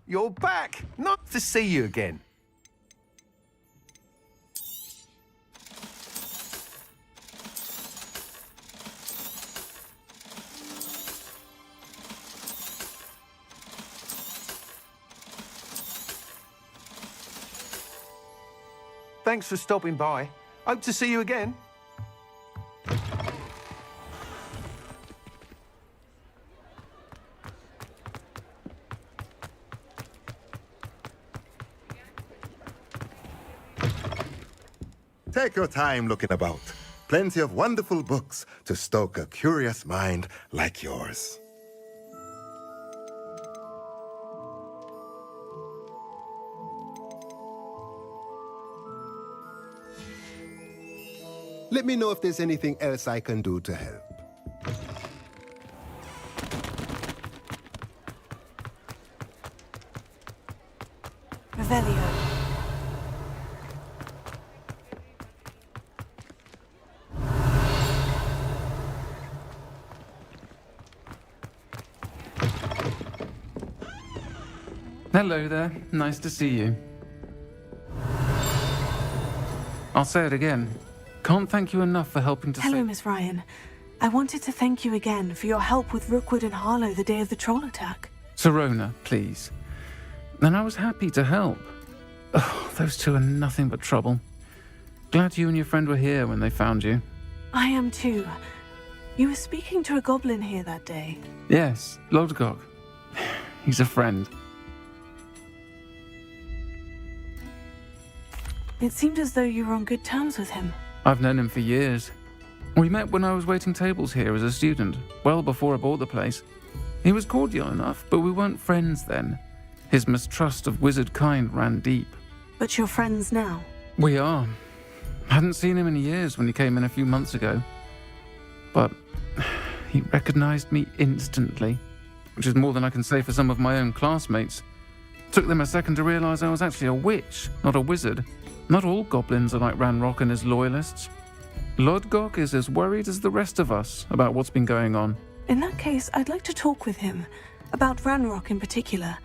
You're back. Nice to see you again. Thanks for stopping by. Hope to see you again. Take your time looking about. Plenty of wonderful books to stoke a curious mind like yours. Let me know if there's anything else I can do to help. Revelio. Hello there. Nice to see you. I'll say it again. Can't thank you enough for helping to Hello, Miss Ryan. I wanted to thank you again for your help with Rookwood and Harlow the day of the troll attack. Sirona, please. And I was happy to help. Oh, those two are nothing but trouble. Glad you and your friend were here when they found you. I am too. You were speaking to a goblin here that day. Yes, Lodgok. He's a friend. It seemed as though you were on good terms with him. I've known him for years. We met when I was waiting tables here as a student, well before I bought the place. He was cordial enough, but we weren't friends then. His mistrust of wizard kind ran deep. But you're friends now? We are. Hadn't seen him in years when he came in a few months ago. But he recognized me instantly, which is more than I can say for some of my own classmates. Took them a second to realize I was actually a witch, not a wizard. Not all goblins are like Ranrock and his loyalists. Lodgok is as worried as the rest of us about what's been going on. In that case, I'd like to talk with him. About Ranrock in particular.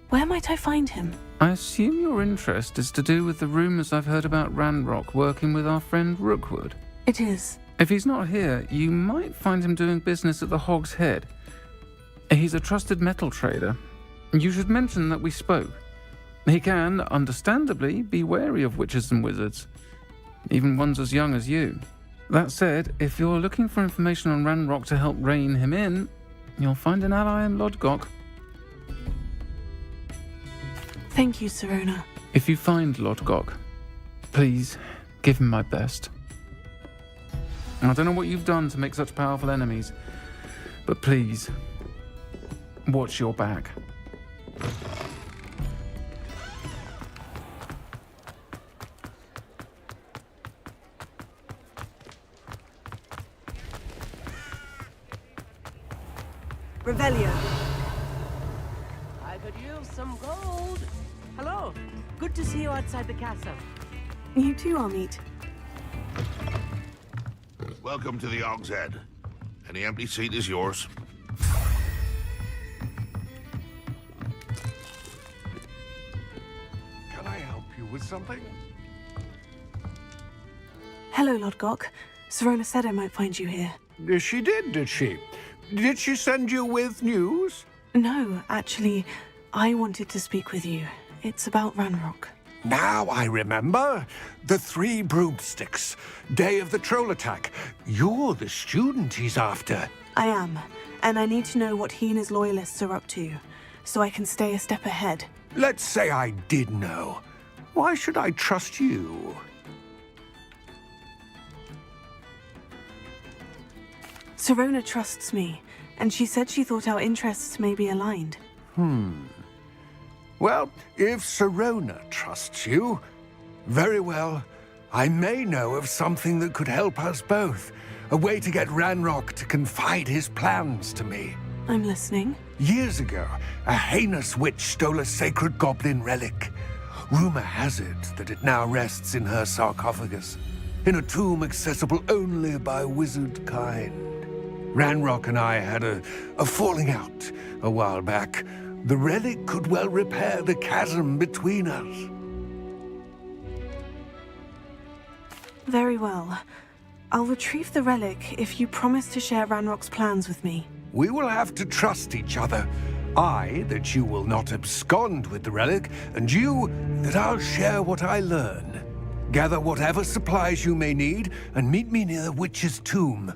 Where might I find him? I assume your interest is to do with the rumors I've heard about Ranrock working with our friend Rookwood. It is. If he's not here, you might find him doing business at the Hogshead. He's a trusted metal trader. You should mention that we spoke. He can, understandably, be wary of witches and wizards, even ones as young as you. That said, if you're looking for information on Ranrock to help rein him in, you'll find an ally in Lodgok. Thank you, Sirona. If you find Lodgok, please give him my best. I don't know what you've done to make such powerful enemies, but please, watch your back. Revelio. I could use some gold. Hello. Good to see you outside the castle. You too, Hogsmeade. Welcome to the Hogshead. Any empty seat is yours. Can I help you with something? Hello, Lodgok. Sirona said I might find you here. She did she? Did she send you with news? No, actually, I wanted to speak with you. It's about Ranrock. Now I remember. The 3 broomsticks. Day of the troll attack. You're the student he's after. I am, and I need to know what he and his loyalists are up to, so I can stay a step ahead. Let's say I did know. Why should I trust you? Sirona trusts me, and she said she thought our interests may be aligned. Well, if Sirona trusts you, very well. I may know of something that could help us both. A way to get Ranrock to confide his plans to me. I'm listening. Years ago, a heinous witch stole a sacred goblin relic. Rumor has it that it now rests in her sarcophagus. in a tomb accessible only by wizard kind. Ranrock and I had a falling out a while back. The relic could well repair the chasm between us. Very well. I'll retrieve the relic if you promise to share Ranrock's plans with me. We will have to trust each other. I, that you will not abscond with the relic, and you, that I'll share what I learn. Gather whatever supplies you may need, and meet me near the witch's tomb.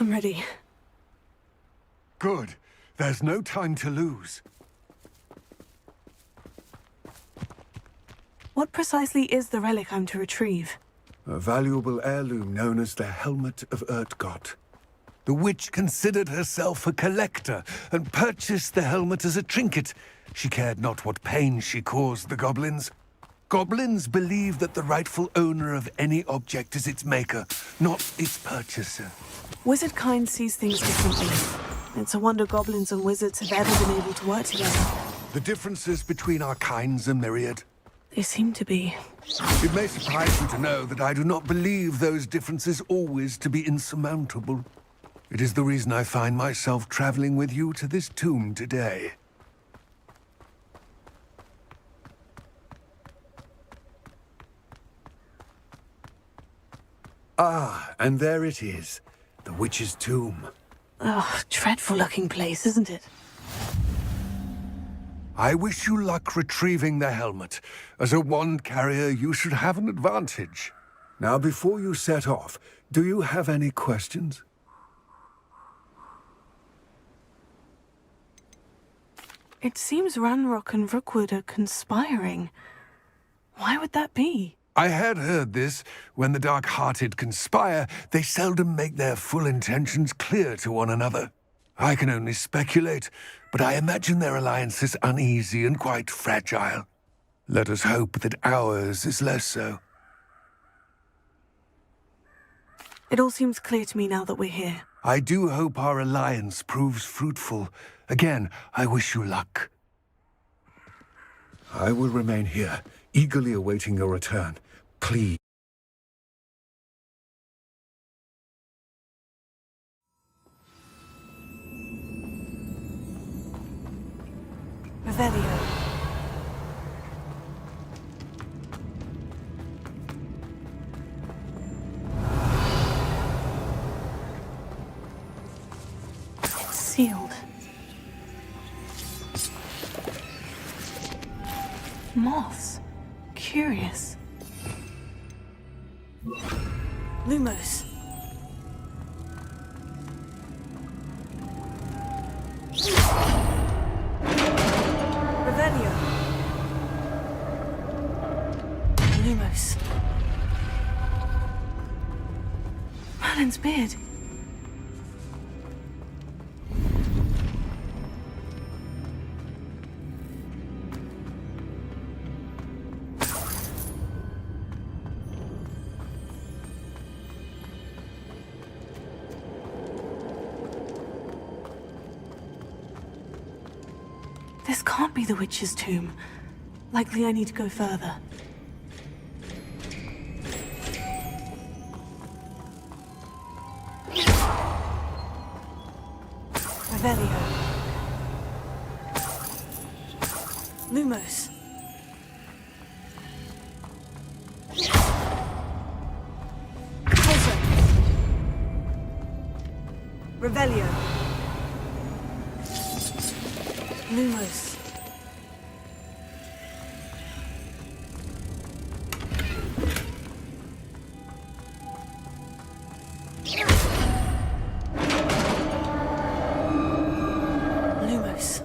I'm ready. Good. There's no time to lose. What precisely is the relic I'm to retrieve? A valuable heirloom known as the Helmet of Urtgott. The witch considered herself a collector and purchased the helmet as a trinket. She cared not what pain she caused the goblins. Goblins believe that the rightful owner of any object is its maker, not its purchaser. Wizard kind sees things differently. It's a wonder goblins and wizards have ever been able to work together. The differences between our kinds are myriad. They seem to be. It may surprise you to know that I do not believe those differences always to be insurmountable. It is the reason I find myself traveling with you to this tomb today. Ah, and there it is. The witch's tomb. Oh, dreadful looking place, isn't it? I wish you luck retrieving the helmet. As a wand carrier, you should have an advantage. Now, before you set off, do you have any questions? It seems Ranrock and Rookwood are conspiring. Why would that be? I had heard this. When the dark-hearted conspire, they seldom make their full intentions clear to one another. I can only speculate, but I imagine their alliance is uneasy and quite fragile. Let us hope that ours is less so. It all seems clear to me now that we're here. I do hope our alliance proves fruitful. Again, I wish you luck. I will remain here, eagerly awaiting your return. Please. Revelio. It's sealed. Moths. Curious. Lumos. Revelio. Lumos. Merlin's beard. This can't be the witch's tomb. Likely I need to go further. Revelio. Lumos. Closer. Revelio. Lumos. Lumos.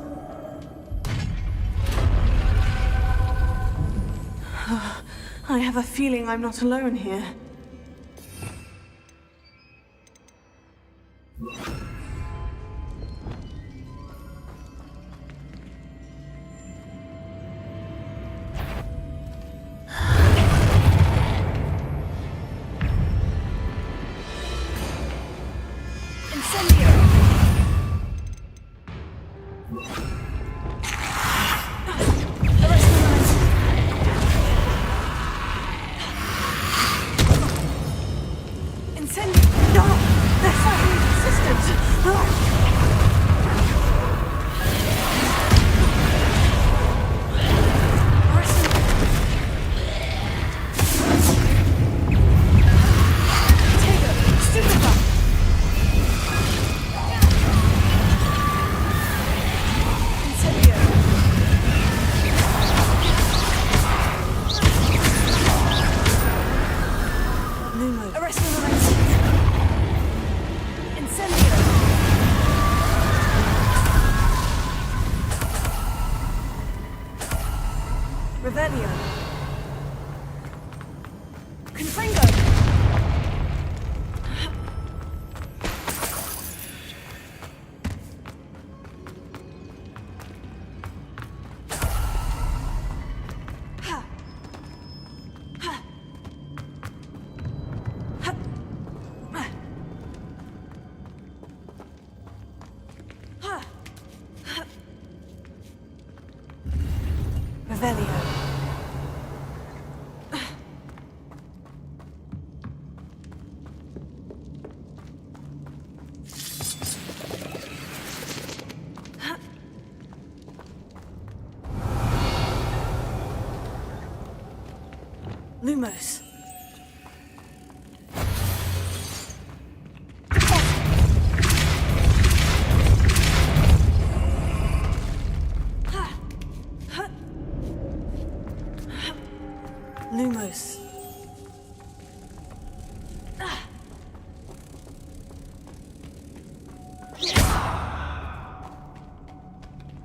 I have a feeling I'm not alone here. Revelio. Confringo. Revelio. Lumos. Lumos.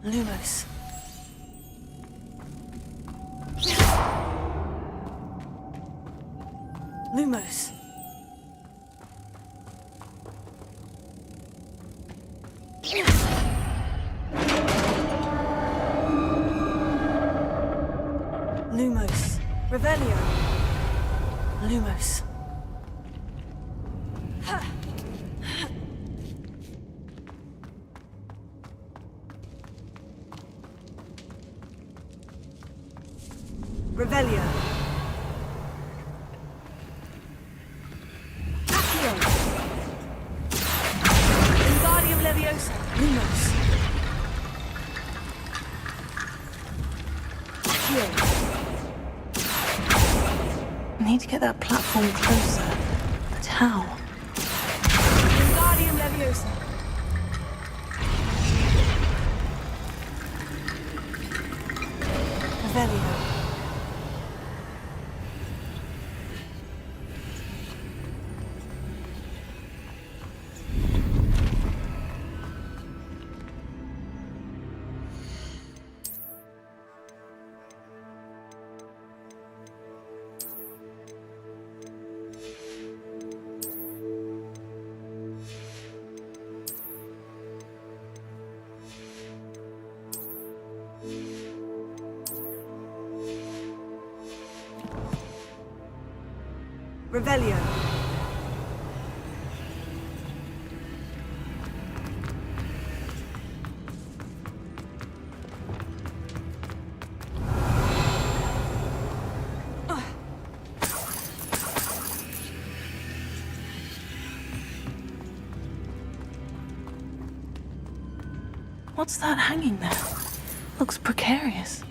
Lumos. Lumos. Lumos. Revelio. Lumos. Revelio. Accio. Wingardium Leviosa. Lumos. Accio. I need to get that platform closer. But how? Wingardium Leviosa. Revelio. Revelio. What's that hanging there? Looks precarious.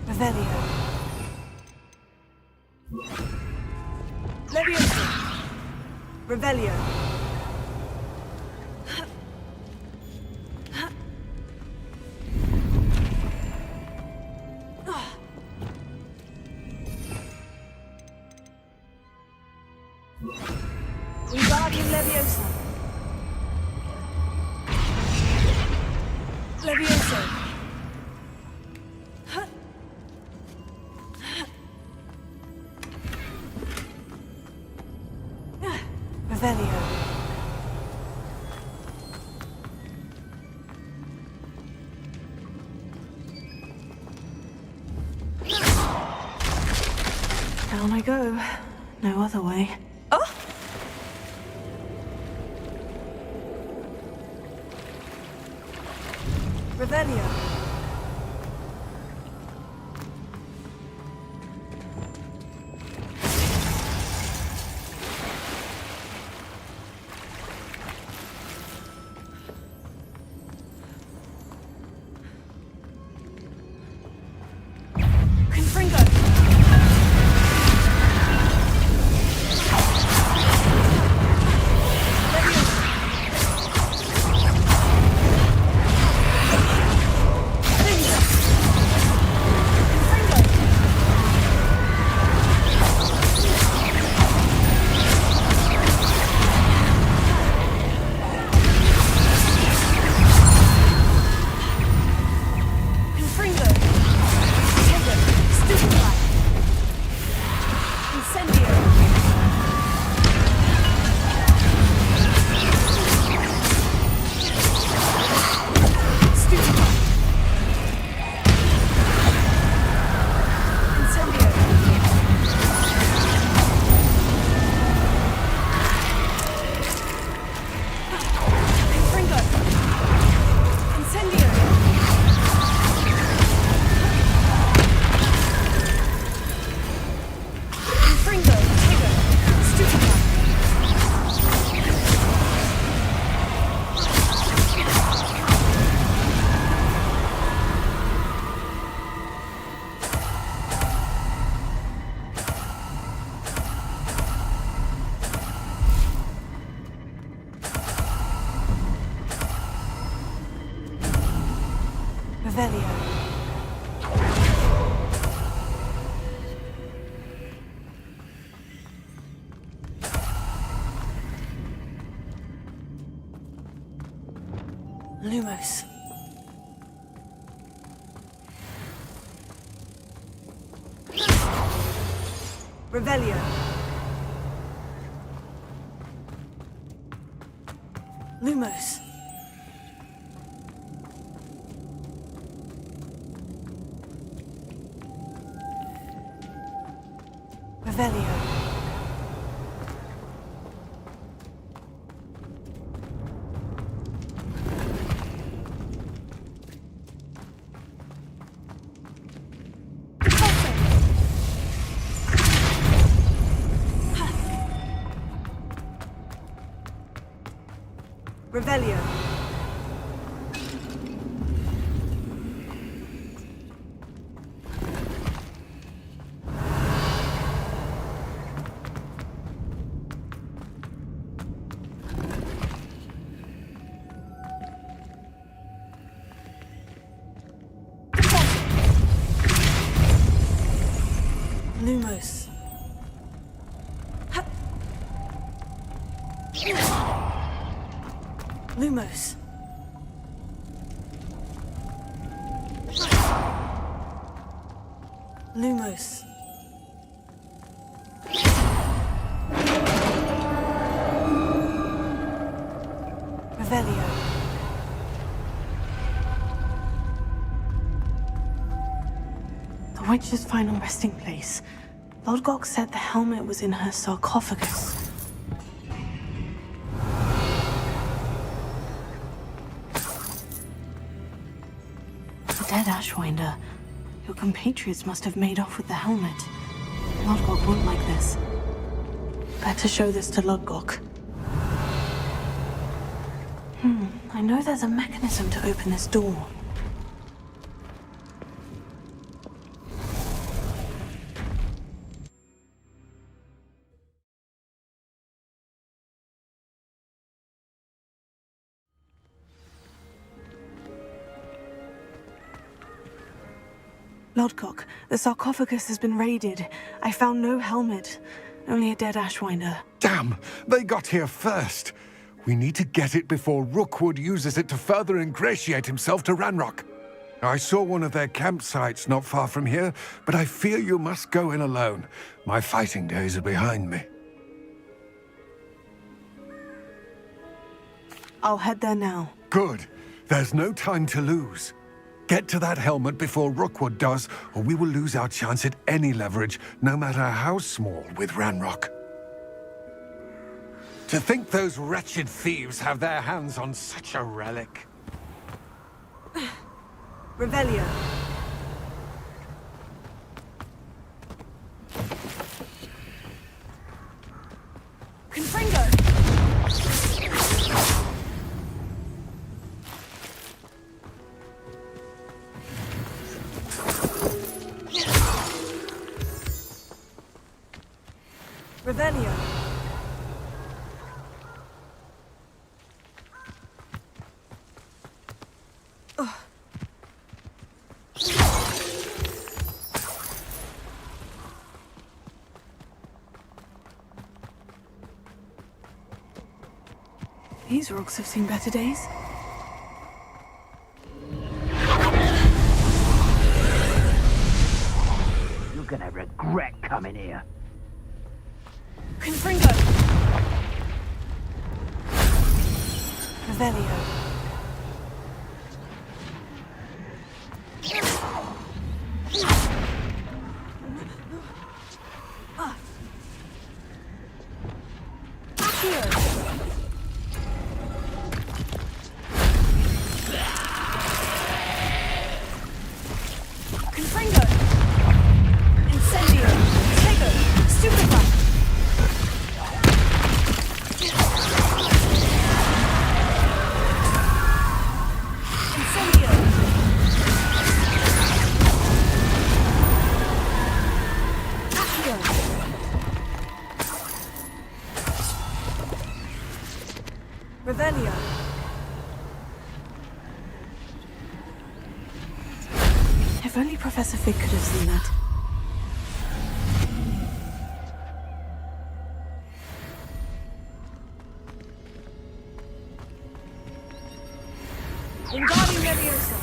Revelio. Leviosa. Revelio. Wingardium Leviosa. Leviosa. Revelio. Down I go. No other way. Oh! Revelio. Confringo. Leviosa. Revelio. Lumos. Revelio. Lumos. Revelio. Revelio. Lumos. Lumos. Lumos. Revelio. The witch's final resting place. Lodgok said the helmet was in her sarcophagus. The dead Ashwinder. Your compatriots must have made off with the helmet. Lodgok won't like this. Better show this to Lodgok. I know there's a mechanism to open this door. Lodgok, the sarcophagus has been raided. I found no helmet, only a dead Ashwinder. Damn! They got here first. We need to get it before Rookwood uses it to further ingratiate himself to Ranrock. I saw one of their campsites not far from here, but I fear you must go in alone. My fighting days are behind me. I'll head there now. Good. There's no time to lose. Get to that helmet before Rookwood does, or we will lose our chance at any leverage, no matter how small, with Ranrock. To think those wretched thieves have their hands on such a relic. Revelio. Confringo! Revelio. These rocks have seen better days. You're gonna regret coming here. Confringo! Revelio. Revelio. If only Professor Fig could have seen that. Wingardium Leviosa.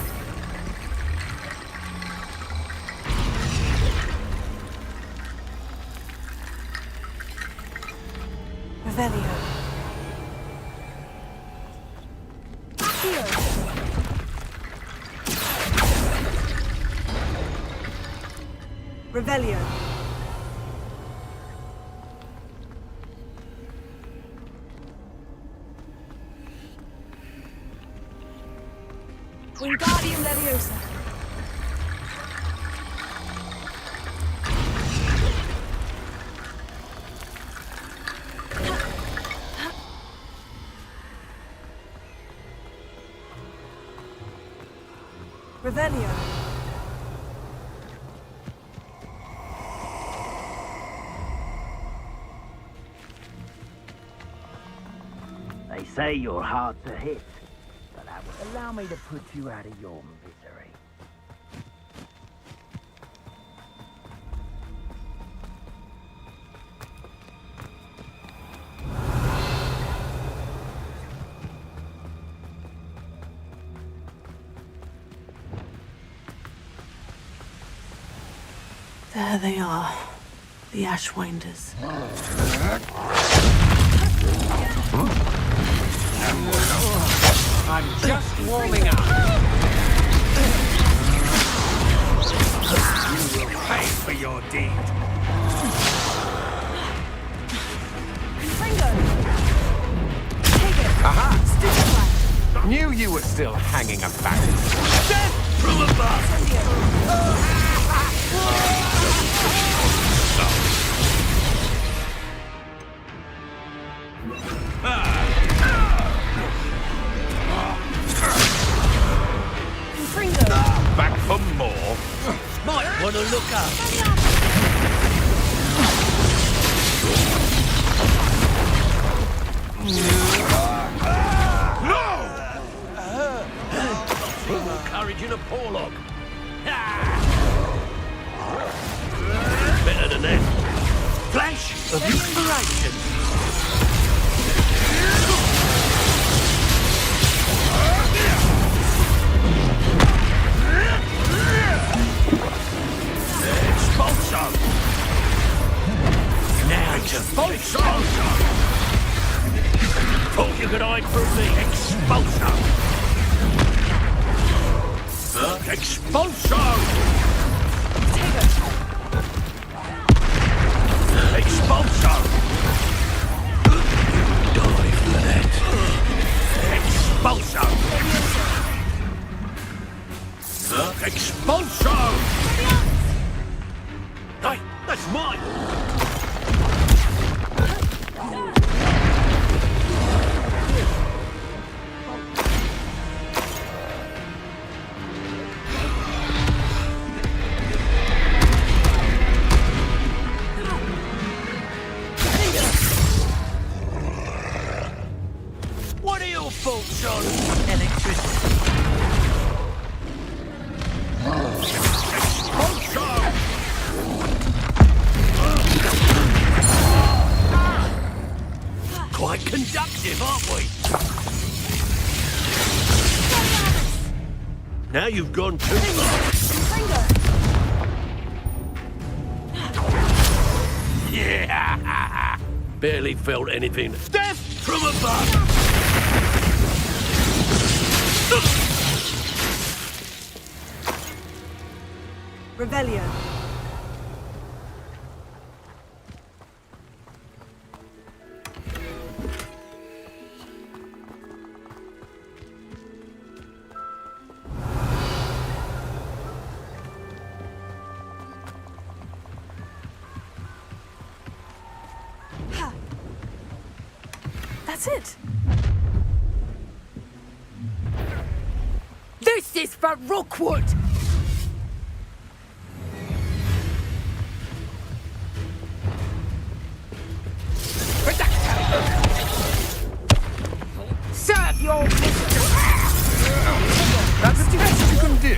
Revelio. Accio. Revelio. Wingardium Leviosa. Revelio. They say you're hard to hit, but that would allow me to put you out of your misery. There they are, the Ashwinders. I'm just warming up. You will pay for your deed. Aha! Knew you were still hanging about. Death from above! Back for more. Might want to look up. More courage in a porlock. Better than that. Flash of inspiration. Expulso! Now expulso! Thought you could hide from me. Expulso! Expulso! Expulso! Die for that. Expulso! Expulso! Hey, that's mine! What are your faults on electricity? Quite conductive, aren't we? Now you've gone too far. Yeah! Barely felt anything. Death from above! Revelio. That's it. This is for Rookwood! Serve your mistress! That's the best you can do?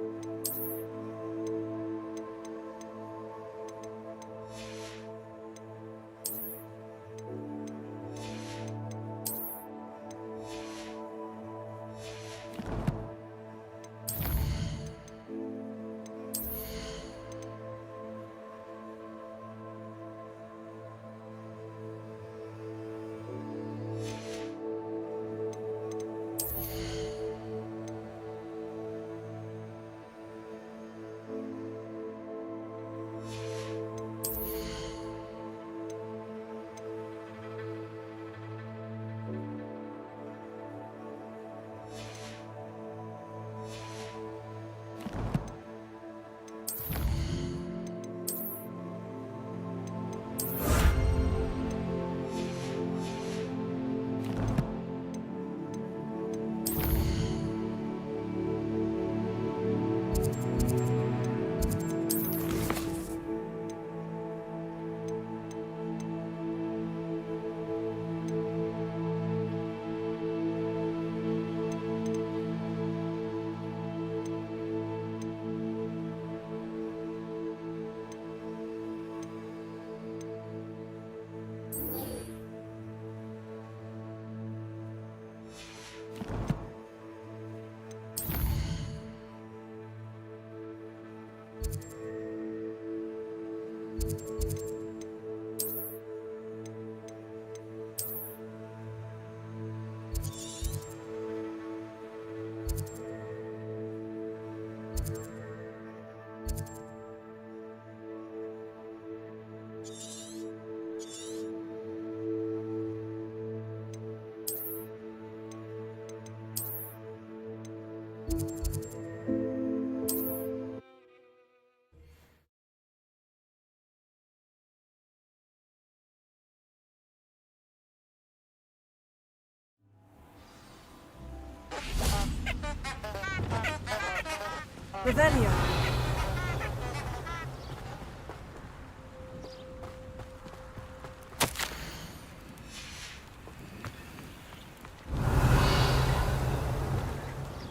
Revelio.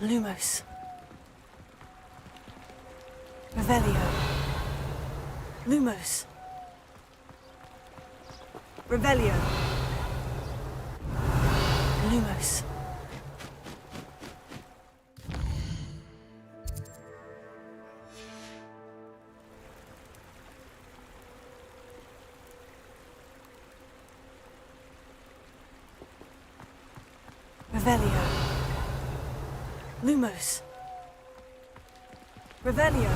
Lumos. Revelio. Lumos. Revelio. Lumos. Revelio. Lumos. Revelio.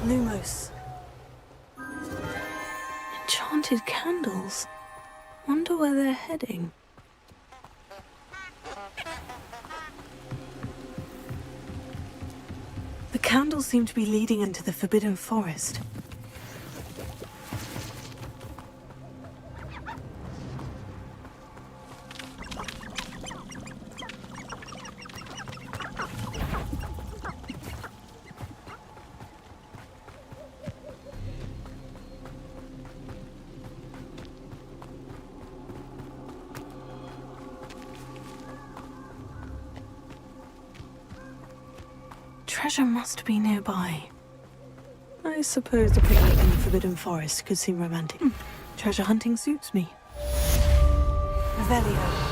Lumos. Enchanted candles. Wonder where they're heading. The candles seem to be leading into the Forbidden Forest. Treasure must be nearby. I suppose a picnic in the Forbidden Forest could seem romantic. Treasure hunting suits me. Revelio.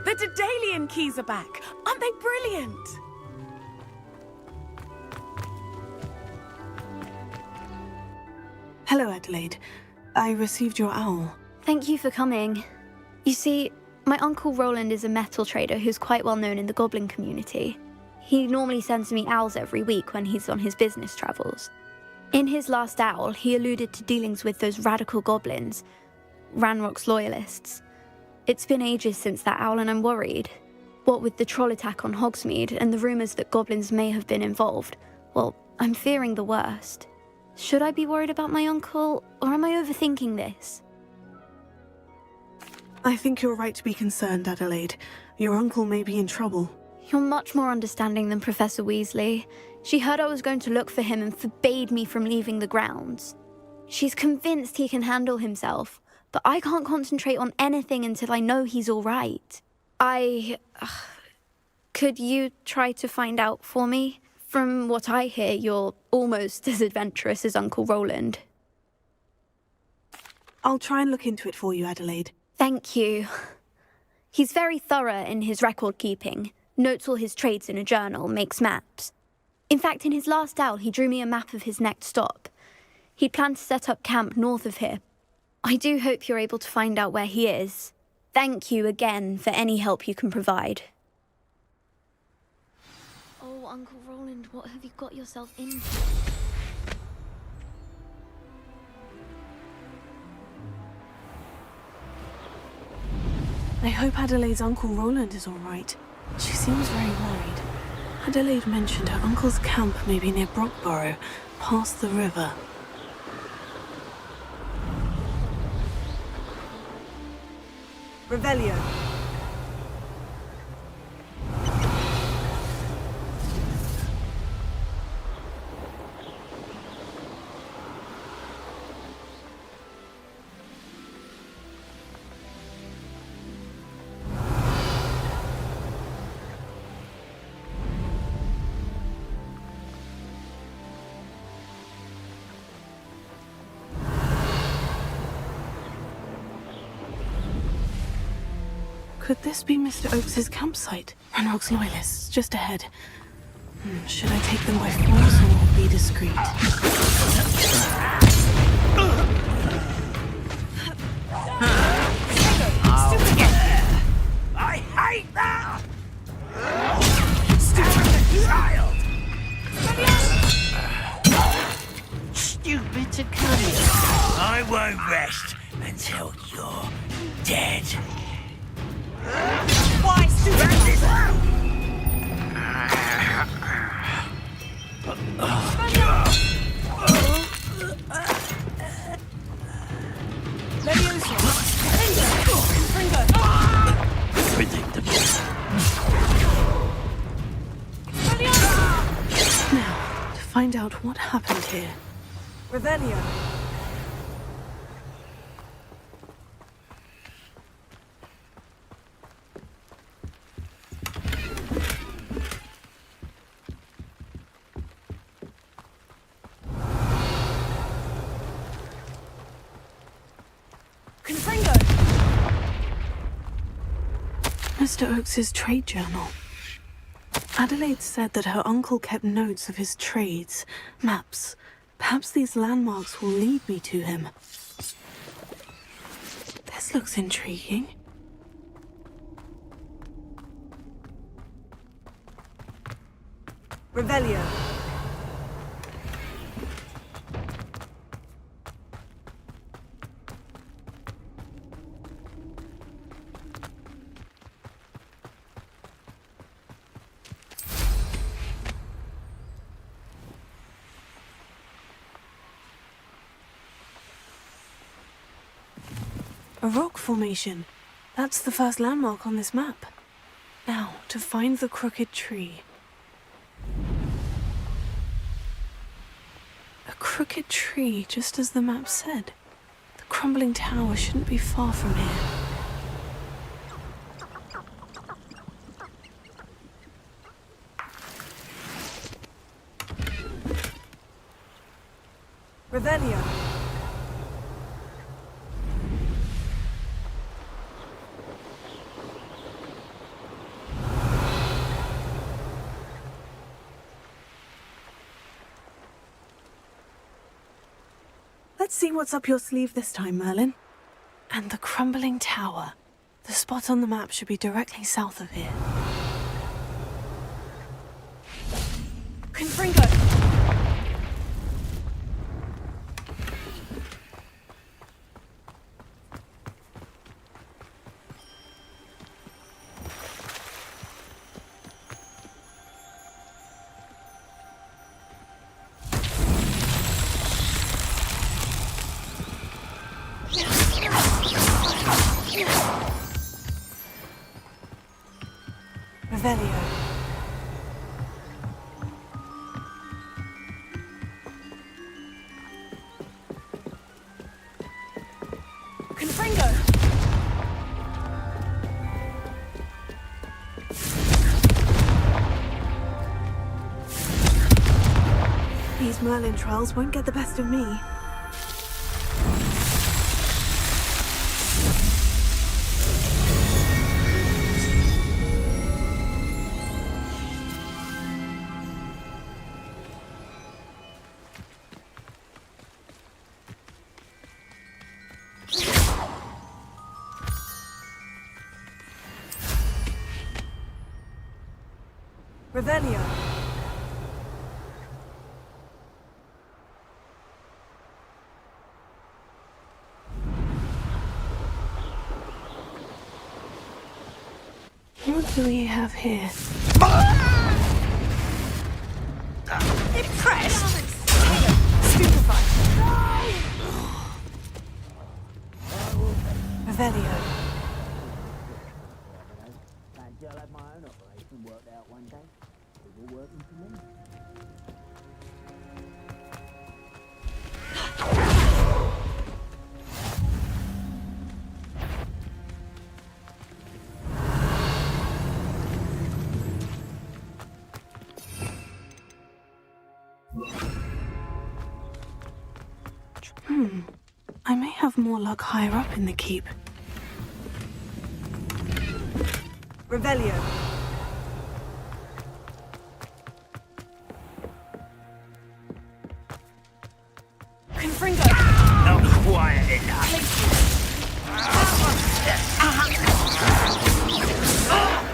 The Daedalian keys are back. Aren't they brilliant? Hello, Adelaide. I received your owl. Thank you for coming. You see, my Uncle Roland is a metal trader who's quite well known in the goblin community. He normally sends me owls every week when he's on his business travels. In his last owl, he alluded to dealings with those radical goblins, Ranrock's loyalists. It's been ages since that owl and I'm worried. What with the troll attack on Hogsmeade and the rumours that goblins may have been involved, well, I'm fearing the worst. Should I be worried about my uncle, or am I overthinking this? I think you're right to be concerned, Adelaide. Your uncle may be in trouble. You're much more understanding than Professor Weasley. She heard I was going to look for him and forbade me from leaving the grounds. She's convinced he can handle himself, but I can't concentrate on anything until I know he's all right. Could you try to find out for me? From what I hear, you're almost as adventurous as Uncle Roland. I'll try and look into it for you, Adelaide. Thank you. He's very thorough in his record keeping, notes all his trades in a journal, makes maps. In fact, in his last owl, he drew me a map of his next stop. He'd planned to set up camp north of here. I do hope you're able to find out where he is. Thank you again for any help you can provide. Oh, Uncle Roland, what have you got yourself into? I hope Adelaide's Uncle Roland is all right. She seems very worried. Adelaide mentioned her uncle's camp may be near Brockborough, past the river. Revelio. Could this be Mr. Oakes's campsite? Ranrock's loyalists, just ahead. Should I take them by force or be discreet? I hate that! Stupid child! Stupid to come here. I won't rest until you're dead. Why, Predictable. Now, to find out what happened here. Revelio. Mr. Oakes's trade journal. Adelaide said that her uncle kept notes of his trades, maps. Perhaps these landmarks will lead me to him. This looks intriguing. Revelio. A rock formation. That's the first landmark on this map. Now, to find the crooked tree. A crooked tree, just as the map said. The crumbling tower shouldn't be far from here. Revelio. Let's see what's up your sleeve this time, Merlin. And the crumbling tower. The spot on the map should be directly south of here. Confringo. Revelio. Confringo. These Merlin trials won't get the best of me. Revelio. What do we have here? Impressed. Stupefied. Revelio. I may have more luck higher up in the keep. Revelio. Confringo. Not quiet enough.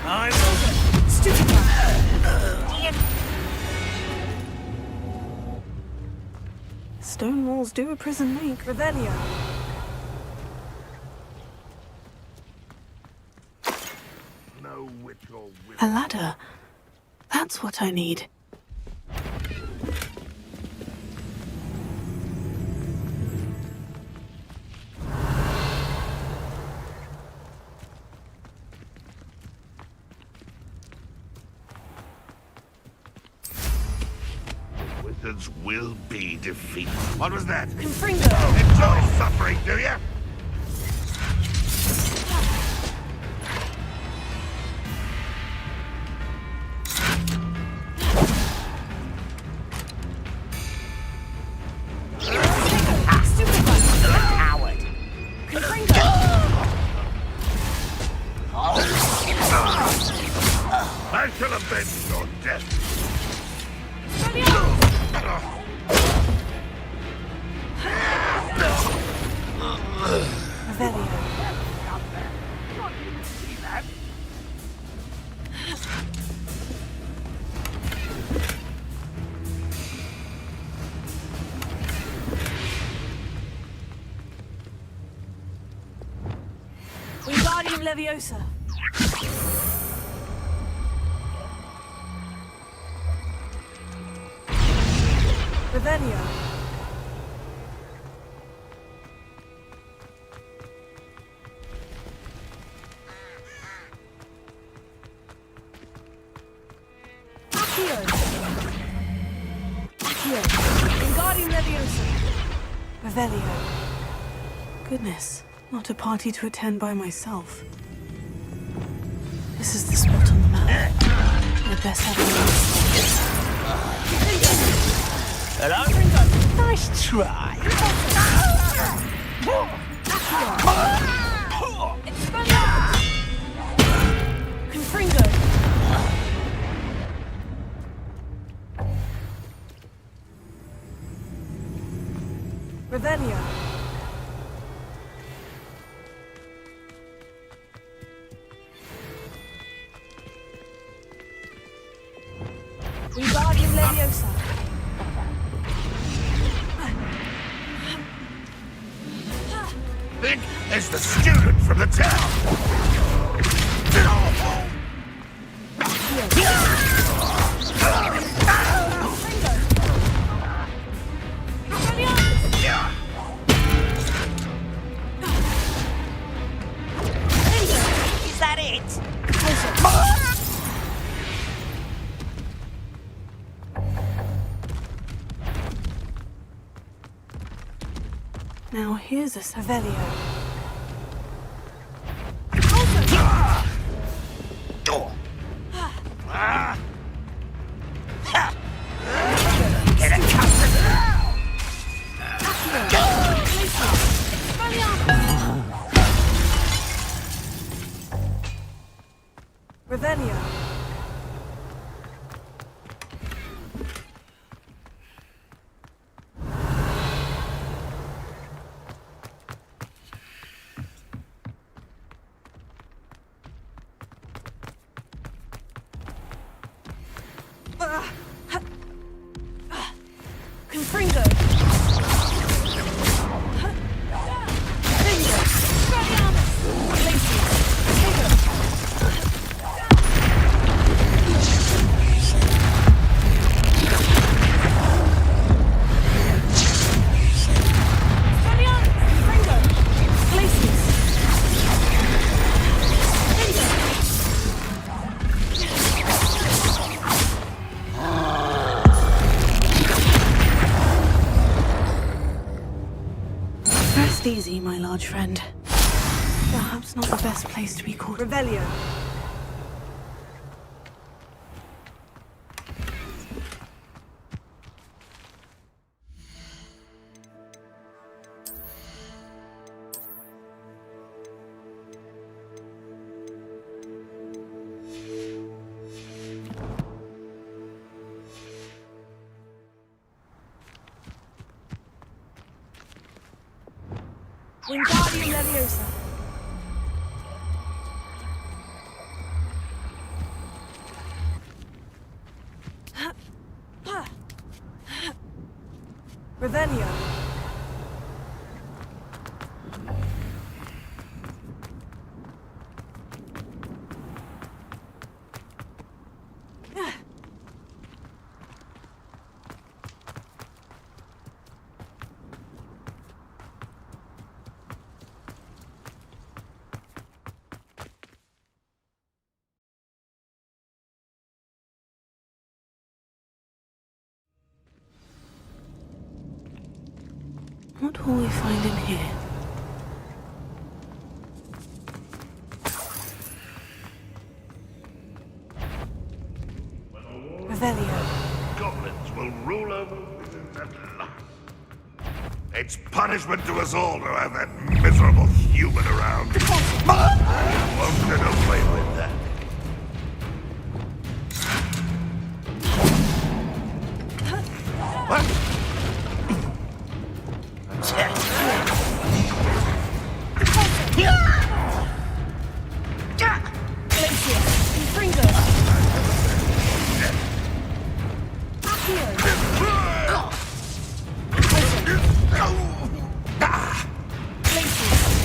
I will. Stupid. Stone walls do a prison make. Revelio. No witch or A ladder. That's what I need. wizards will be defeated. What was that? Confringo. Enjoy suffering, do you? I shall avenge your death. Wingardium Leviosa. Revelio. Accio. Accio. Wingardium Leviosa. Revelio. Goodness, not a party to attend by myself. This is the spot on the map. I'd best have a look. Hello? Nice try. Confringo. Revelio. Wingardium Leviosa. Think it's the student from the town. Is that it? Now here's a Savelio. Get a comfort. Revelio. Confringo. Rest easy, my large friend. Perhaps not the best place to be caught. Revelio. Wingardium Leviosa. Revelio. What will we find in here? Revelio. Goblins will rule over wizards at last. It's punishment to us all to have that miserable human around. Won't get away with that. What?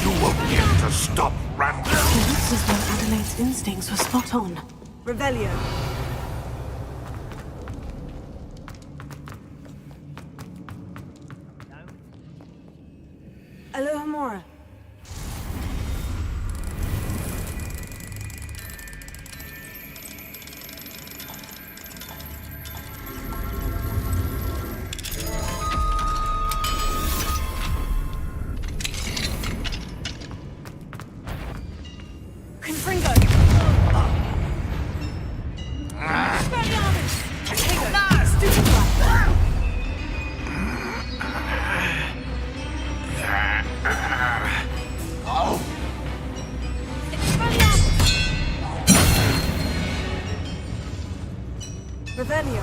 You won't be able to stop Randall. It looks as though Adelaide's instincts were spot on. Revelio. Alohomora. Revelio.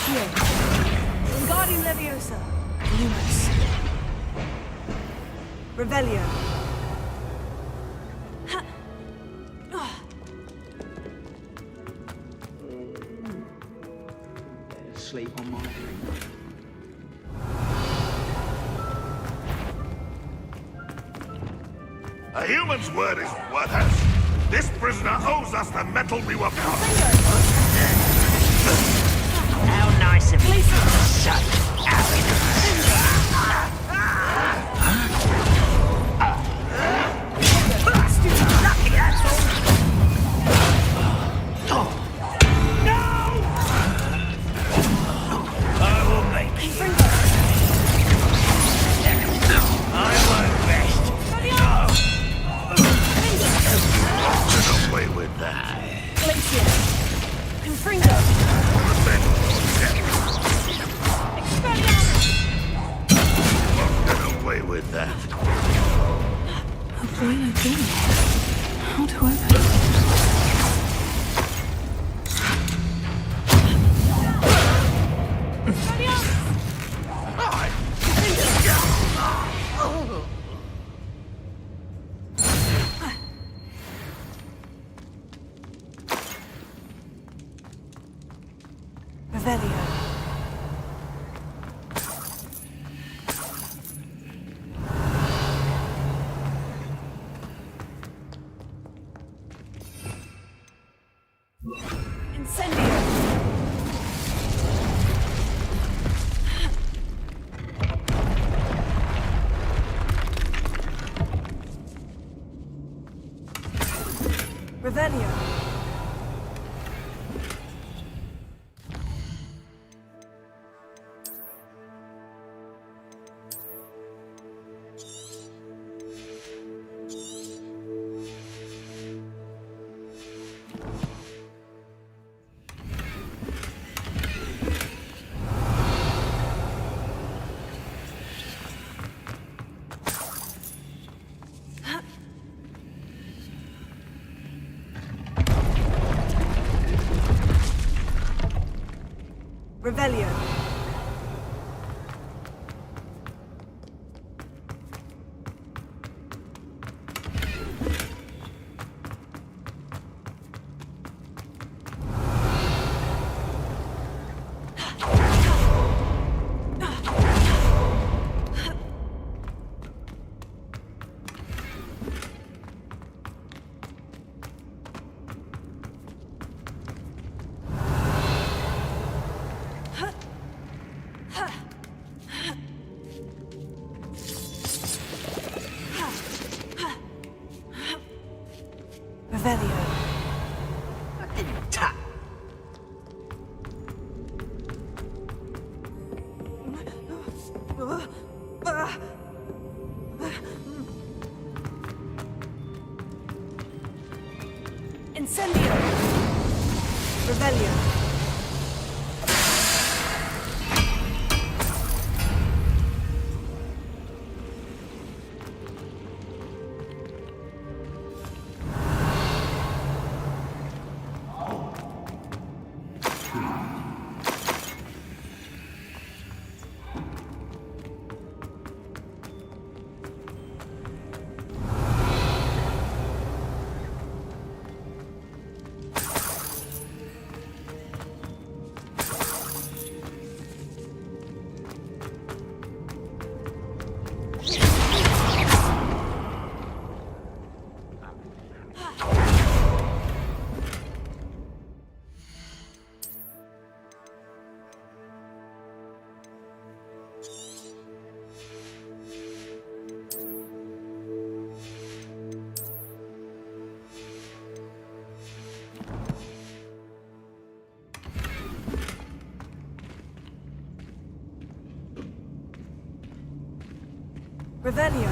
Here. Wingardium Leviosa. Lumos. Revelio. Sleep on my A human's word is worth us. This prisoner owes us the metal we were promised. How nice of you. Such How to open it? Revelio. Revelio. Revelio. Revelio. Incendio. Revelio. Revelio.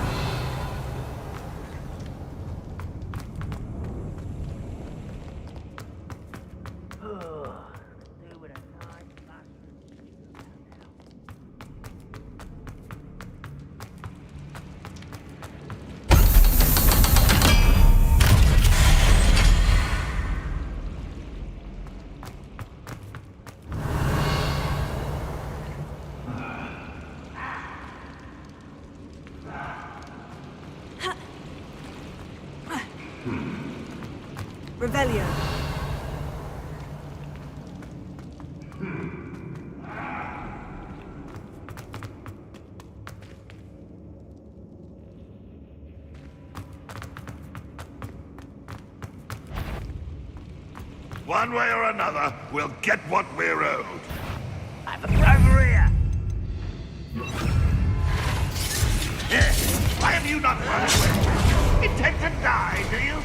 Revelio. One way or another, we'll get what we're owed. Over here! Why have you not run away? Intend to die, do you?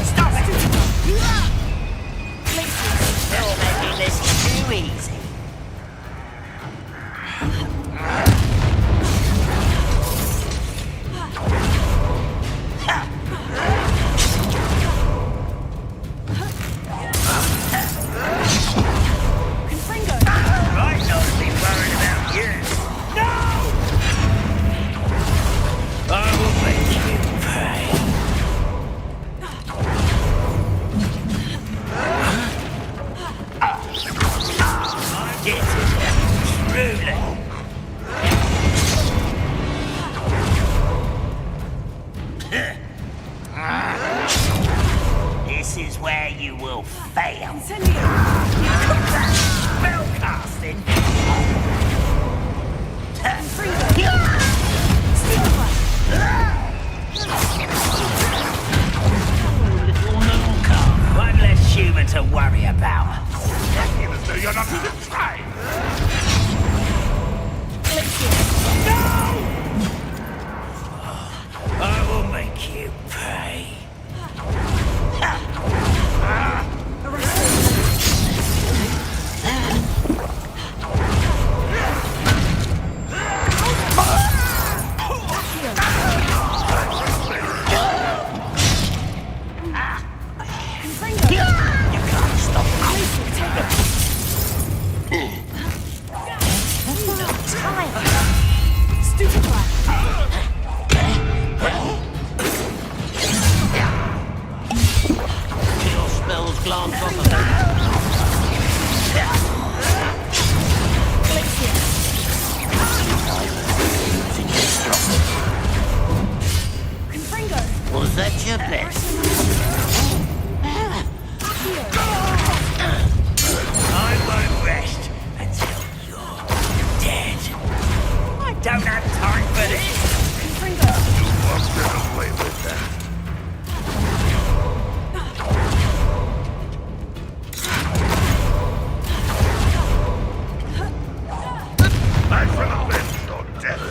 Stop it! You're making this too easy. I will make you pay. your bliss. I won't rest until you're dead. I don't have time for this. You want to play with that? I shall avenge your death.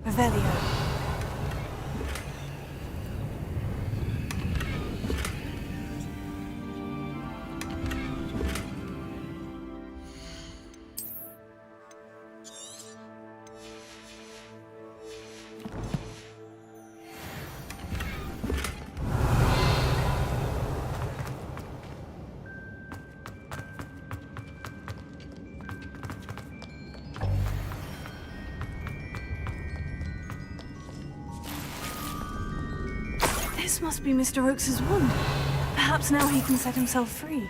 Revelio. This must be Mr. Oakes's wand. Perhaps now he can set himself free.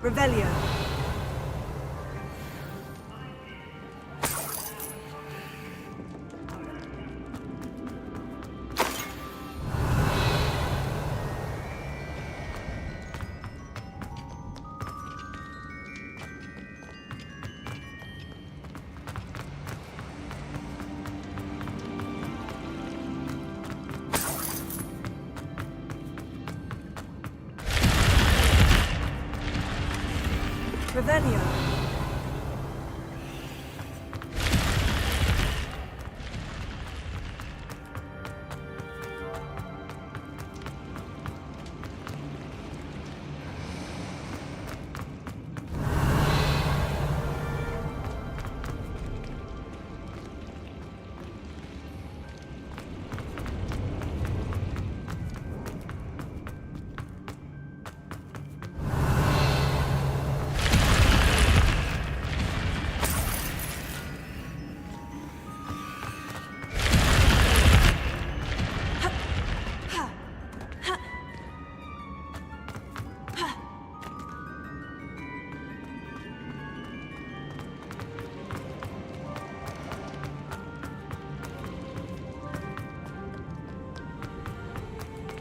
Revelio. Revelio.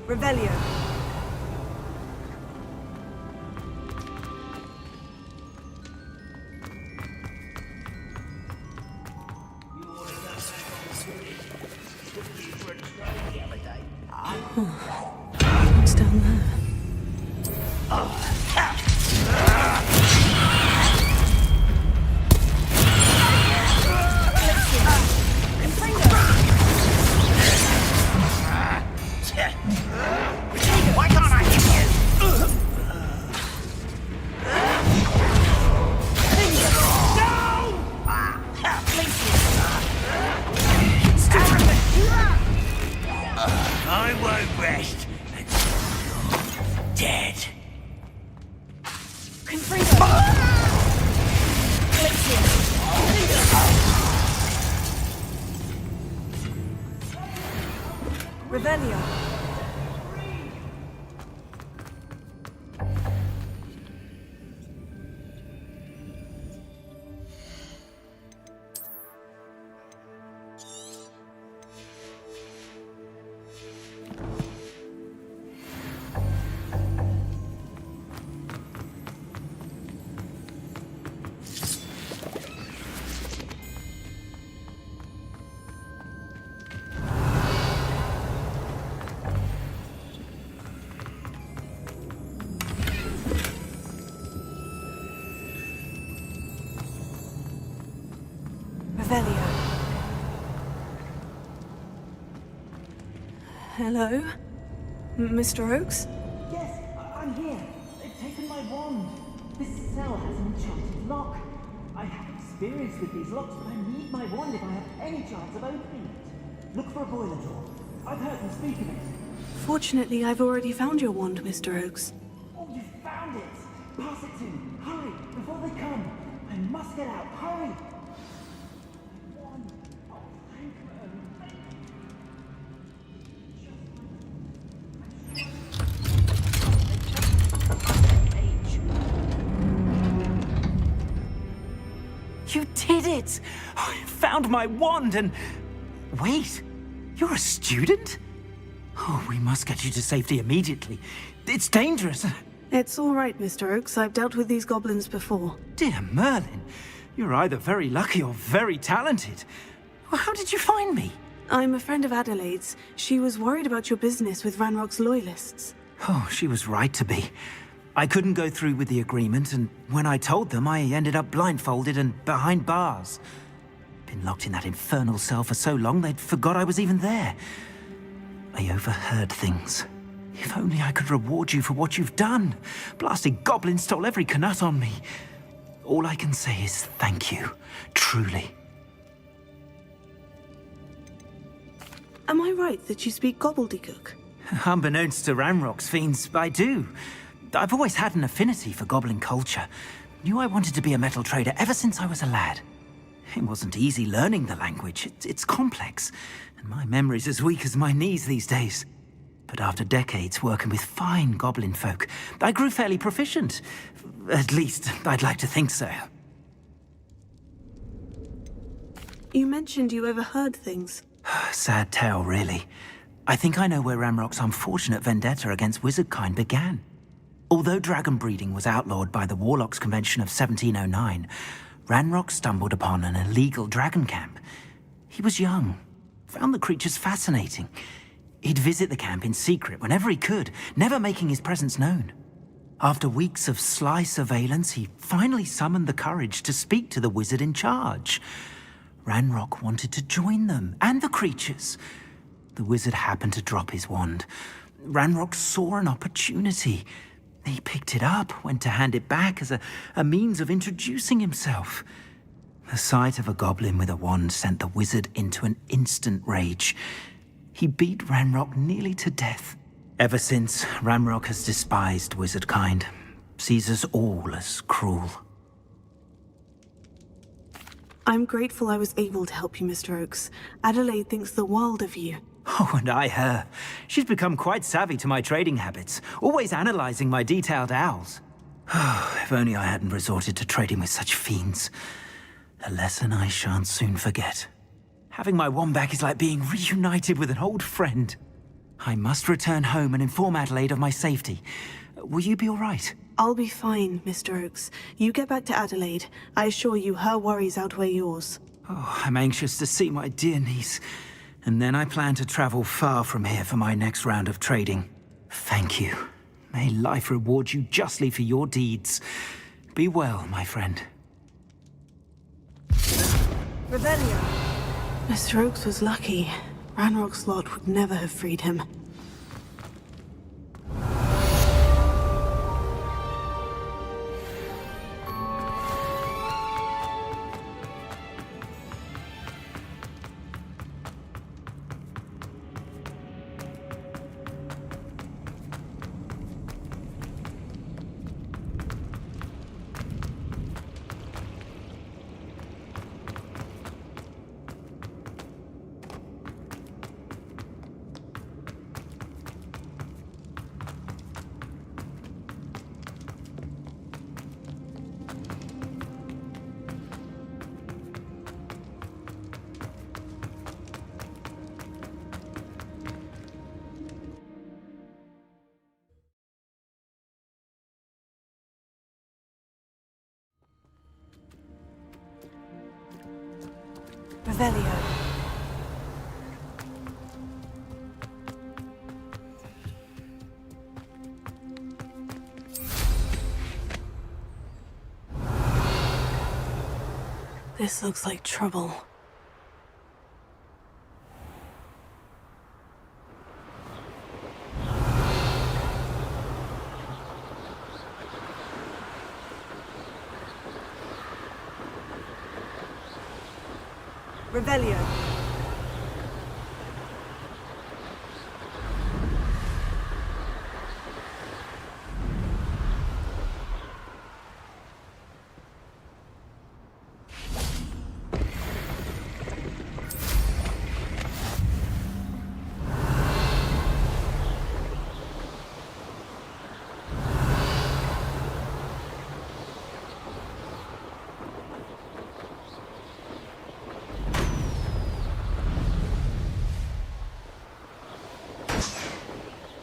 Revelio. What's down there? Why can't I hit you? I won't rest until you're dead. Revelio. Revelio. Hello? Mr. Oakes? Yes, I'm here. They've taken my wand. This cell has an enchanted lock. I have experience with these locks, but I need my wand if I have any chance of opening it. Look for a boiler door. I've heard them speak of it. Fortunately, I've already found your wand, Mr. Oakes. Oh, you found it! Pass it to me. Hurry, before they come. I must get out. Hurry! You did it! I found my wand and... Wait, you're a student? Oh, we must get you to safety immediately. It's dangerous. It's all right, Mr. Oakes. I've dealt with these goblins before. Dear Merlin, you're either very lucky or very talented. Well, how did you find me? I'm a friend of Adelaide's. She was worried about your business with Ranrock's loyalists. Oh, she was right to be. I couldn't go through with the agreement, and when I told them, I ended up blindfolded and behind bars. Been locked in that infernal cell for so long, they'd forgot I was even there. I overheard things. If only I could reward you for what you've done. Blasted goblins stole every Knut on me. All I can say is thank you, truly. Am I right that you speak gobbledygook? Unbeknownst to Ranrock's fiends, I do. I've always had an affinity for goblin culture. Knew I wanted to be a metal trader ever since I was a lad. It wasn't easy learning the language. It's complex, and my memory's as weak as my knees these days. But after decades working with fine goblin folk, I grew fairly proficient. At least, I'd like to think so. You mentioned you overheard things. Sad tale, really. I think I know where Ranrock's unfortunate vendetta against wizardkind began. Although dragon breeding was outlawed by the Warlocks Convention of 1709, Ranrock stumbled upon an illegal dragon camp. He was young, found the creatures fascinating. He'd visit the camp in secret whenever he could, never making his presence known. After weeks of sly surveillance, he finally summoned the courage to speak to the wizard in charge. Ranrock wanted to join them, and the creatures. The wizard happened to drop his wand. Ranrock saw an opportunity. He picked it up, went to hand it back as a means of introducing himself. The sight of a goblin with a wand sent the wizard into an instant rage. He beat Ranrock nearly to death. Ever since, Ranrock has despised wizardkind, sees us all as cruel. I'm grateful I was able to help you, Mr. Oakes. Adelaide thinks the world of you. Oh, and I her. She's become quite savvy to my trading habits, always analyzing my detailed owls. If only I hadn't resorted to trading with such fiends. A lesson I shan't soon forget. Having my wand back is like being reunited with an old friend. I must return home and inform Adelaide of my safety. Will you be all right? I'll be fine, Mr. Oakes. You get back to Adelaide. I assure you her worries outweigh yours. Oh, I'm anxious to see my dear niece. And then I plan to travel far from here for my next round of trading. Thank you. May life reward you justly for your deeds. Be well, my friend. Revelio. Mr. Oakes was lucky. Ranrock's lot would never have freed him. Revelio. This looks like trouble. Revelio.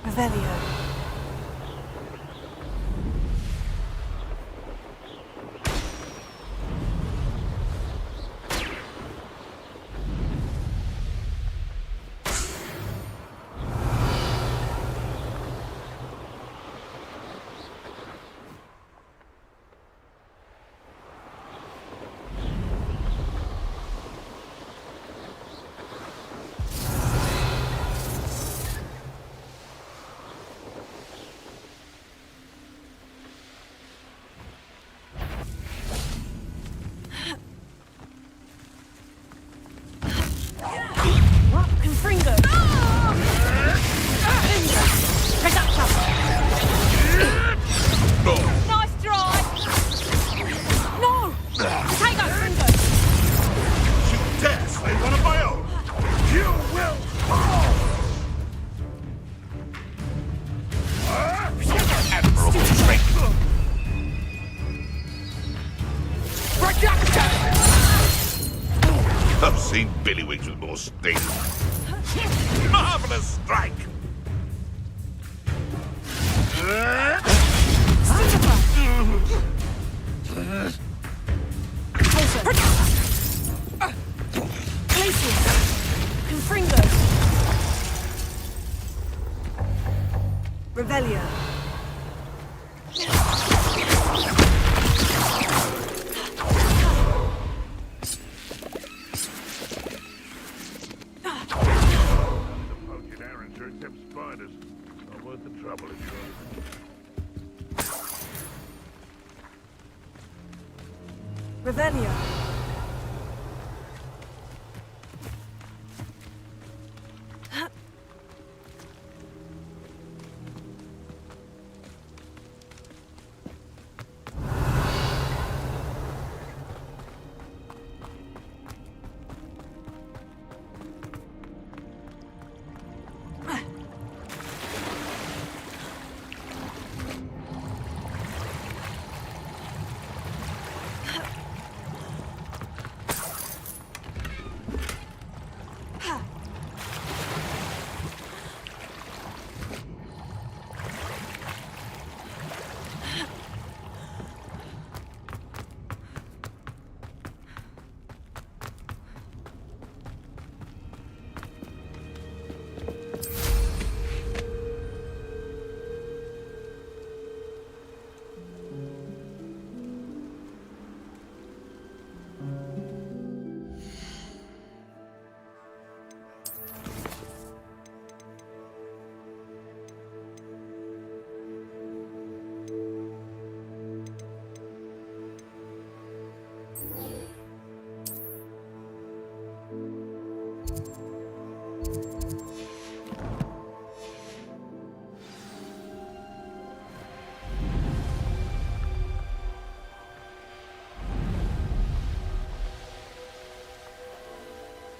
Revelio. Nice try! No! Take out Fringo! You dare slay one of my own? You will fall! Admirable strength! I've seen Billywigs with more sting. Marvelous strike! Revelio. Poking errands are except spiders. Not worth the trouble if you're... Revelio.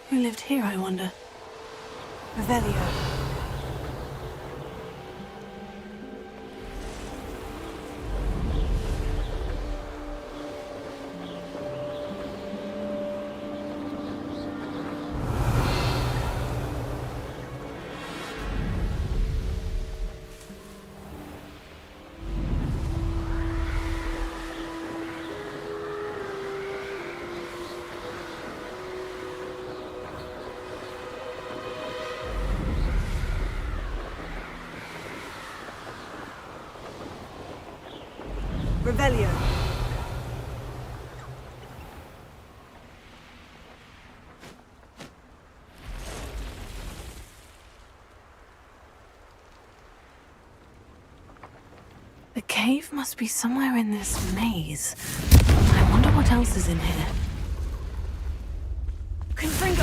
Who lived here, I wonder? Revelio. Revelio. The cave must be somewhere in this maze. I wonder what else is in here. Confringo.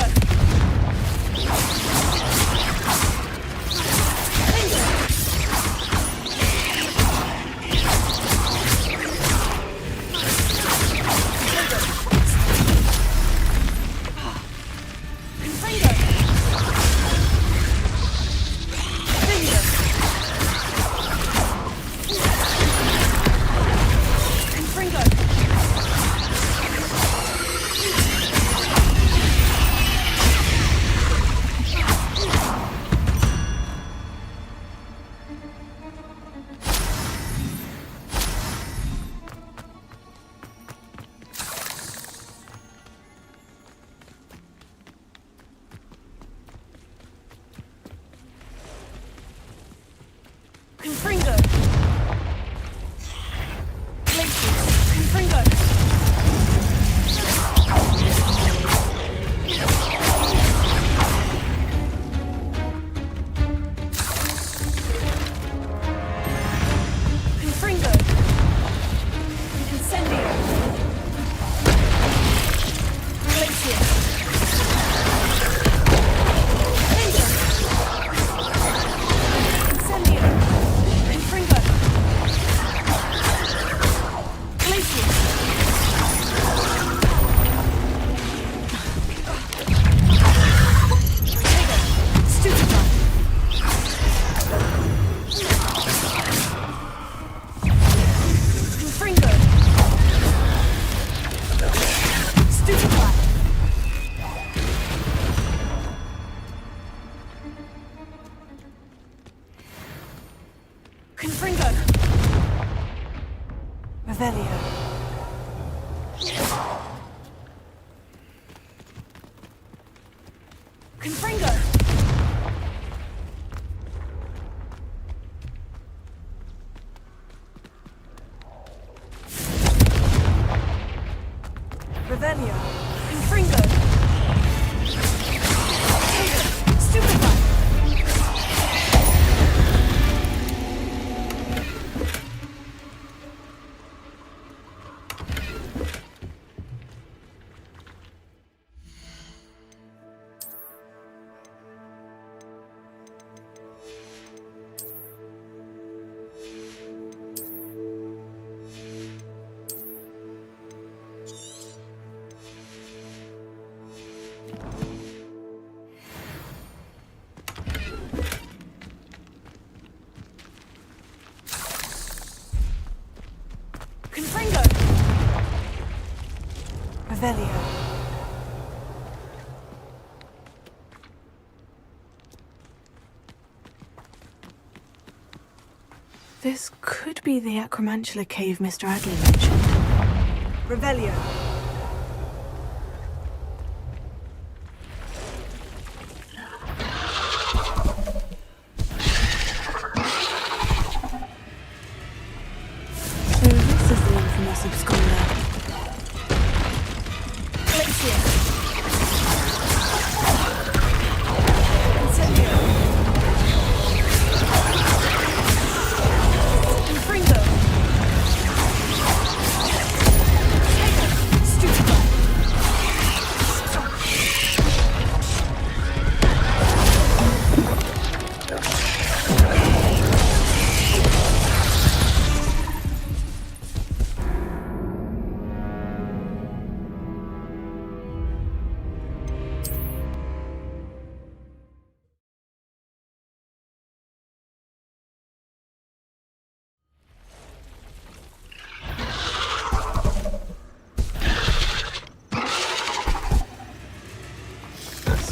Confringo. Glacius. Confringo. Confringo. Incendio. Glacius. Incendio. Confringo. Glacius. Stupefy. Confringo. Stupefy. Confringo. Revelio. Confringo. Revelio. Confringo. Stupefy. Confringo. Revelio. This could be the Acromantula cave Mr. Adley mentioned. Revelio. So this is the infamous absconder. Glacius. Incendio. Confringo. Stupefy.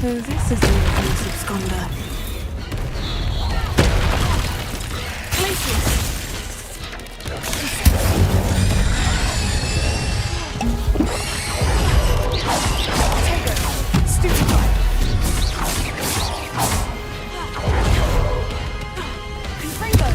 So this is the infamous absconder. Glacius. Stupefy. Confringo.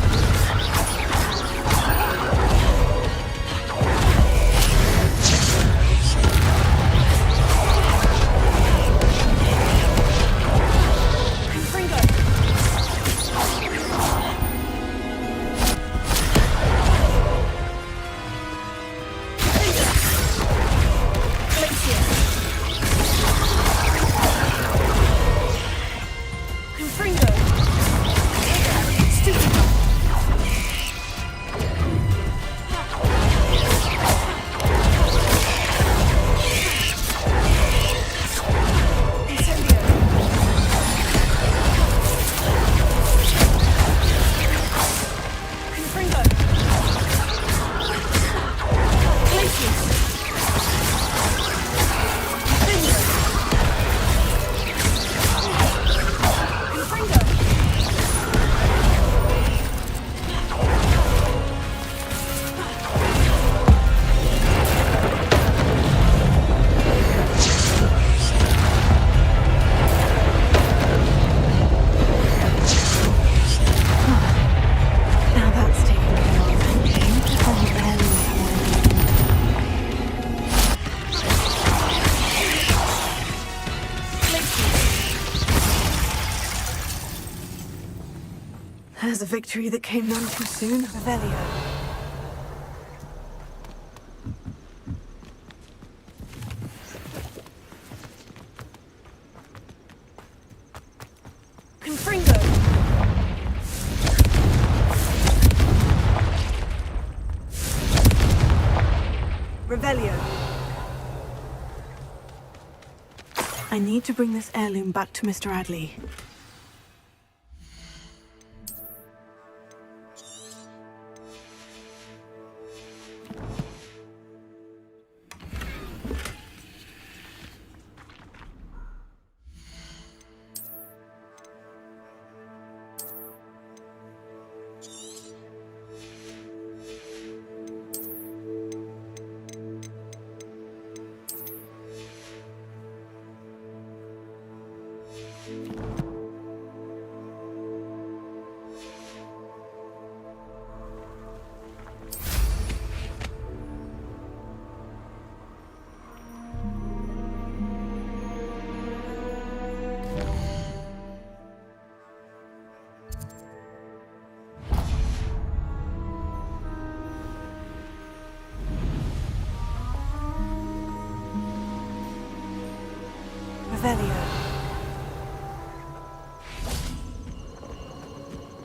Confringo. There's a victory that came none too soon. Revelio. Confringo. Revelio. I need to bring this heirloom back to Mr. Adley. Revelio.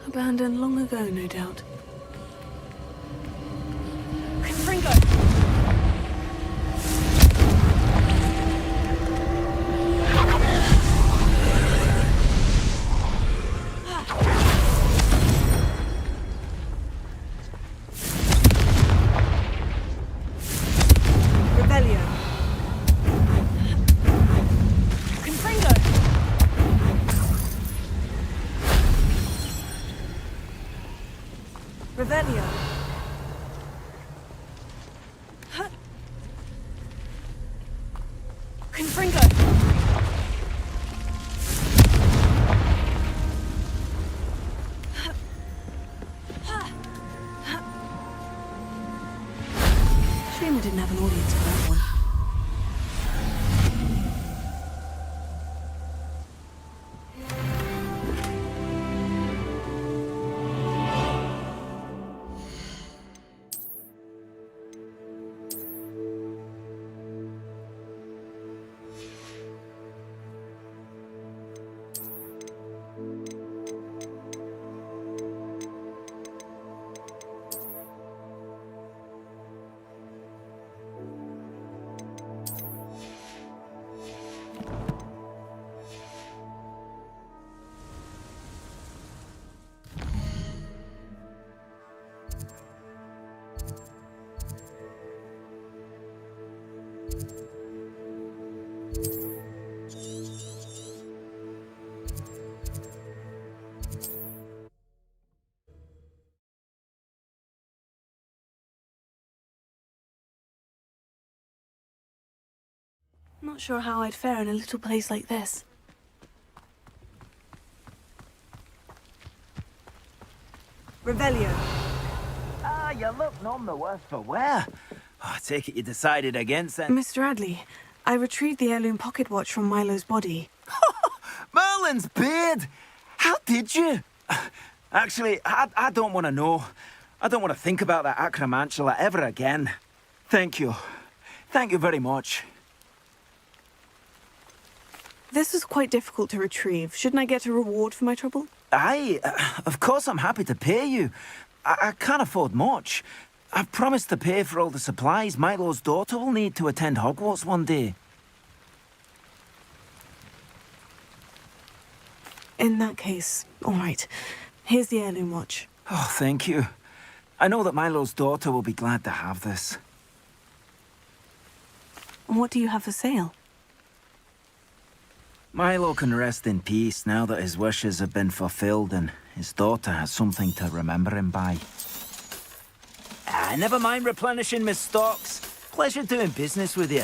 Abandoned long ago, no doubt. Confringo. Revelio. Confringo. Revelio. Confringo. Shame I didn't have an audience for that one. Not sure how I'd fare in a little place like this. Revelio. Ah, you look none the worse for wear. I take it you decided against it. Mr. Adley, I retrieved the heirloom pocket watch from Milo's body. Merlin's beard! How did you? Actually, I don't want to know. I don't want to think about that acromantula ever again. Thank you. Thank you very much. This was quite difficult to retrieve. Shouldn't I get a reward for my trouble? Aye, of course I'm happy to pay you. I can't afford much. I've promised to pay for all the supplies Milo's daughter will need to attend Hogwarts one day. In that case, all right. Here's the heirloom watch. Oh, thank you. I know that Milo's daughter will be glad to have this. What do you have for sale? Milo can rest in peace now that his wishes have been fulfilled and his daughter has something to remember him by. Never mind replenishing my stocks. Pleasure doing business with you.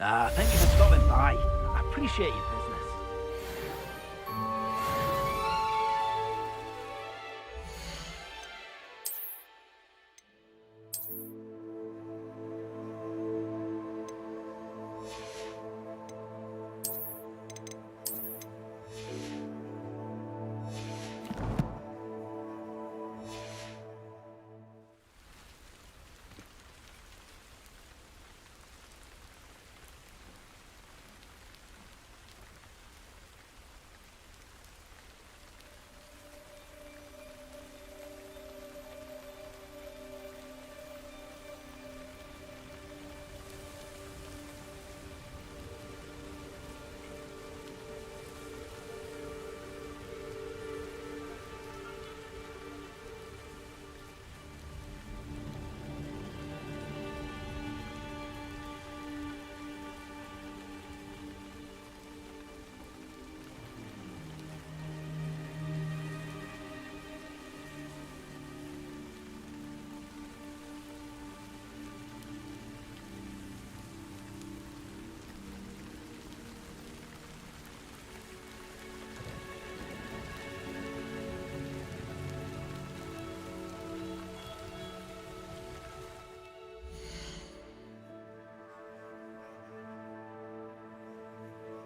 Thank you for stopping by. I appreciate your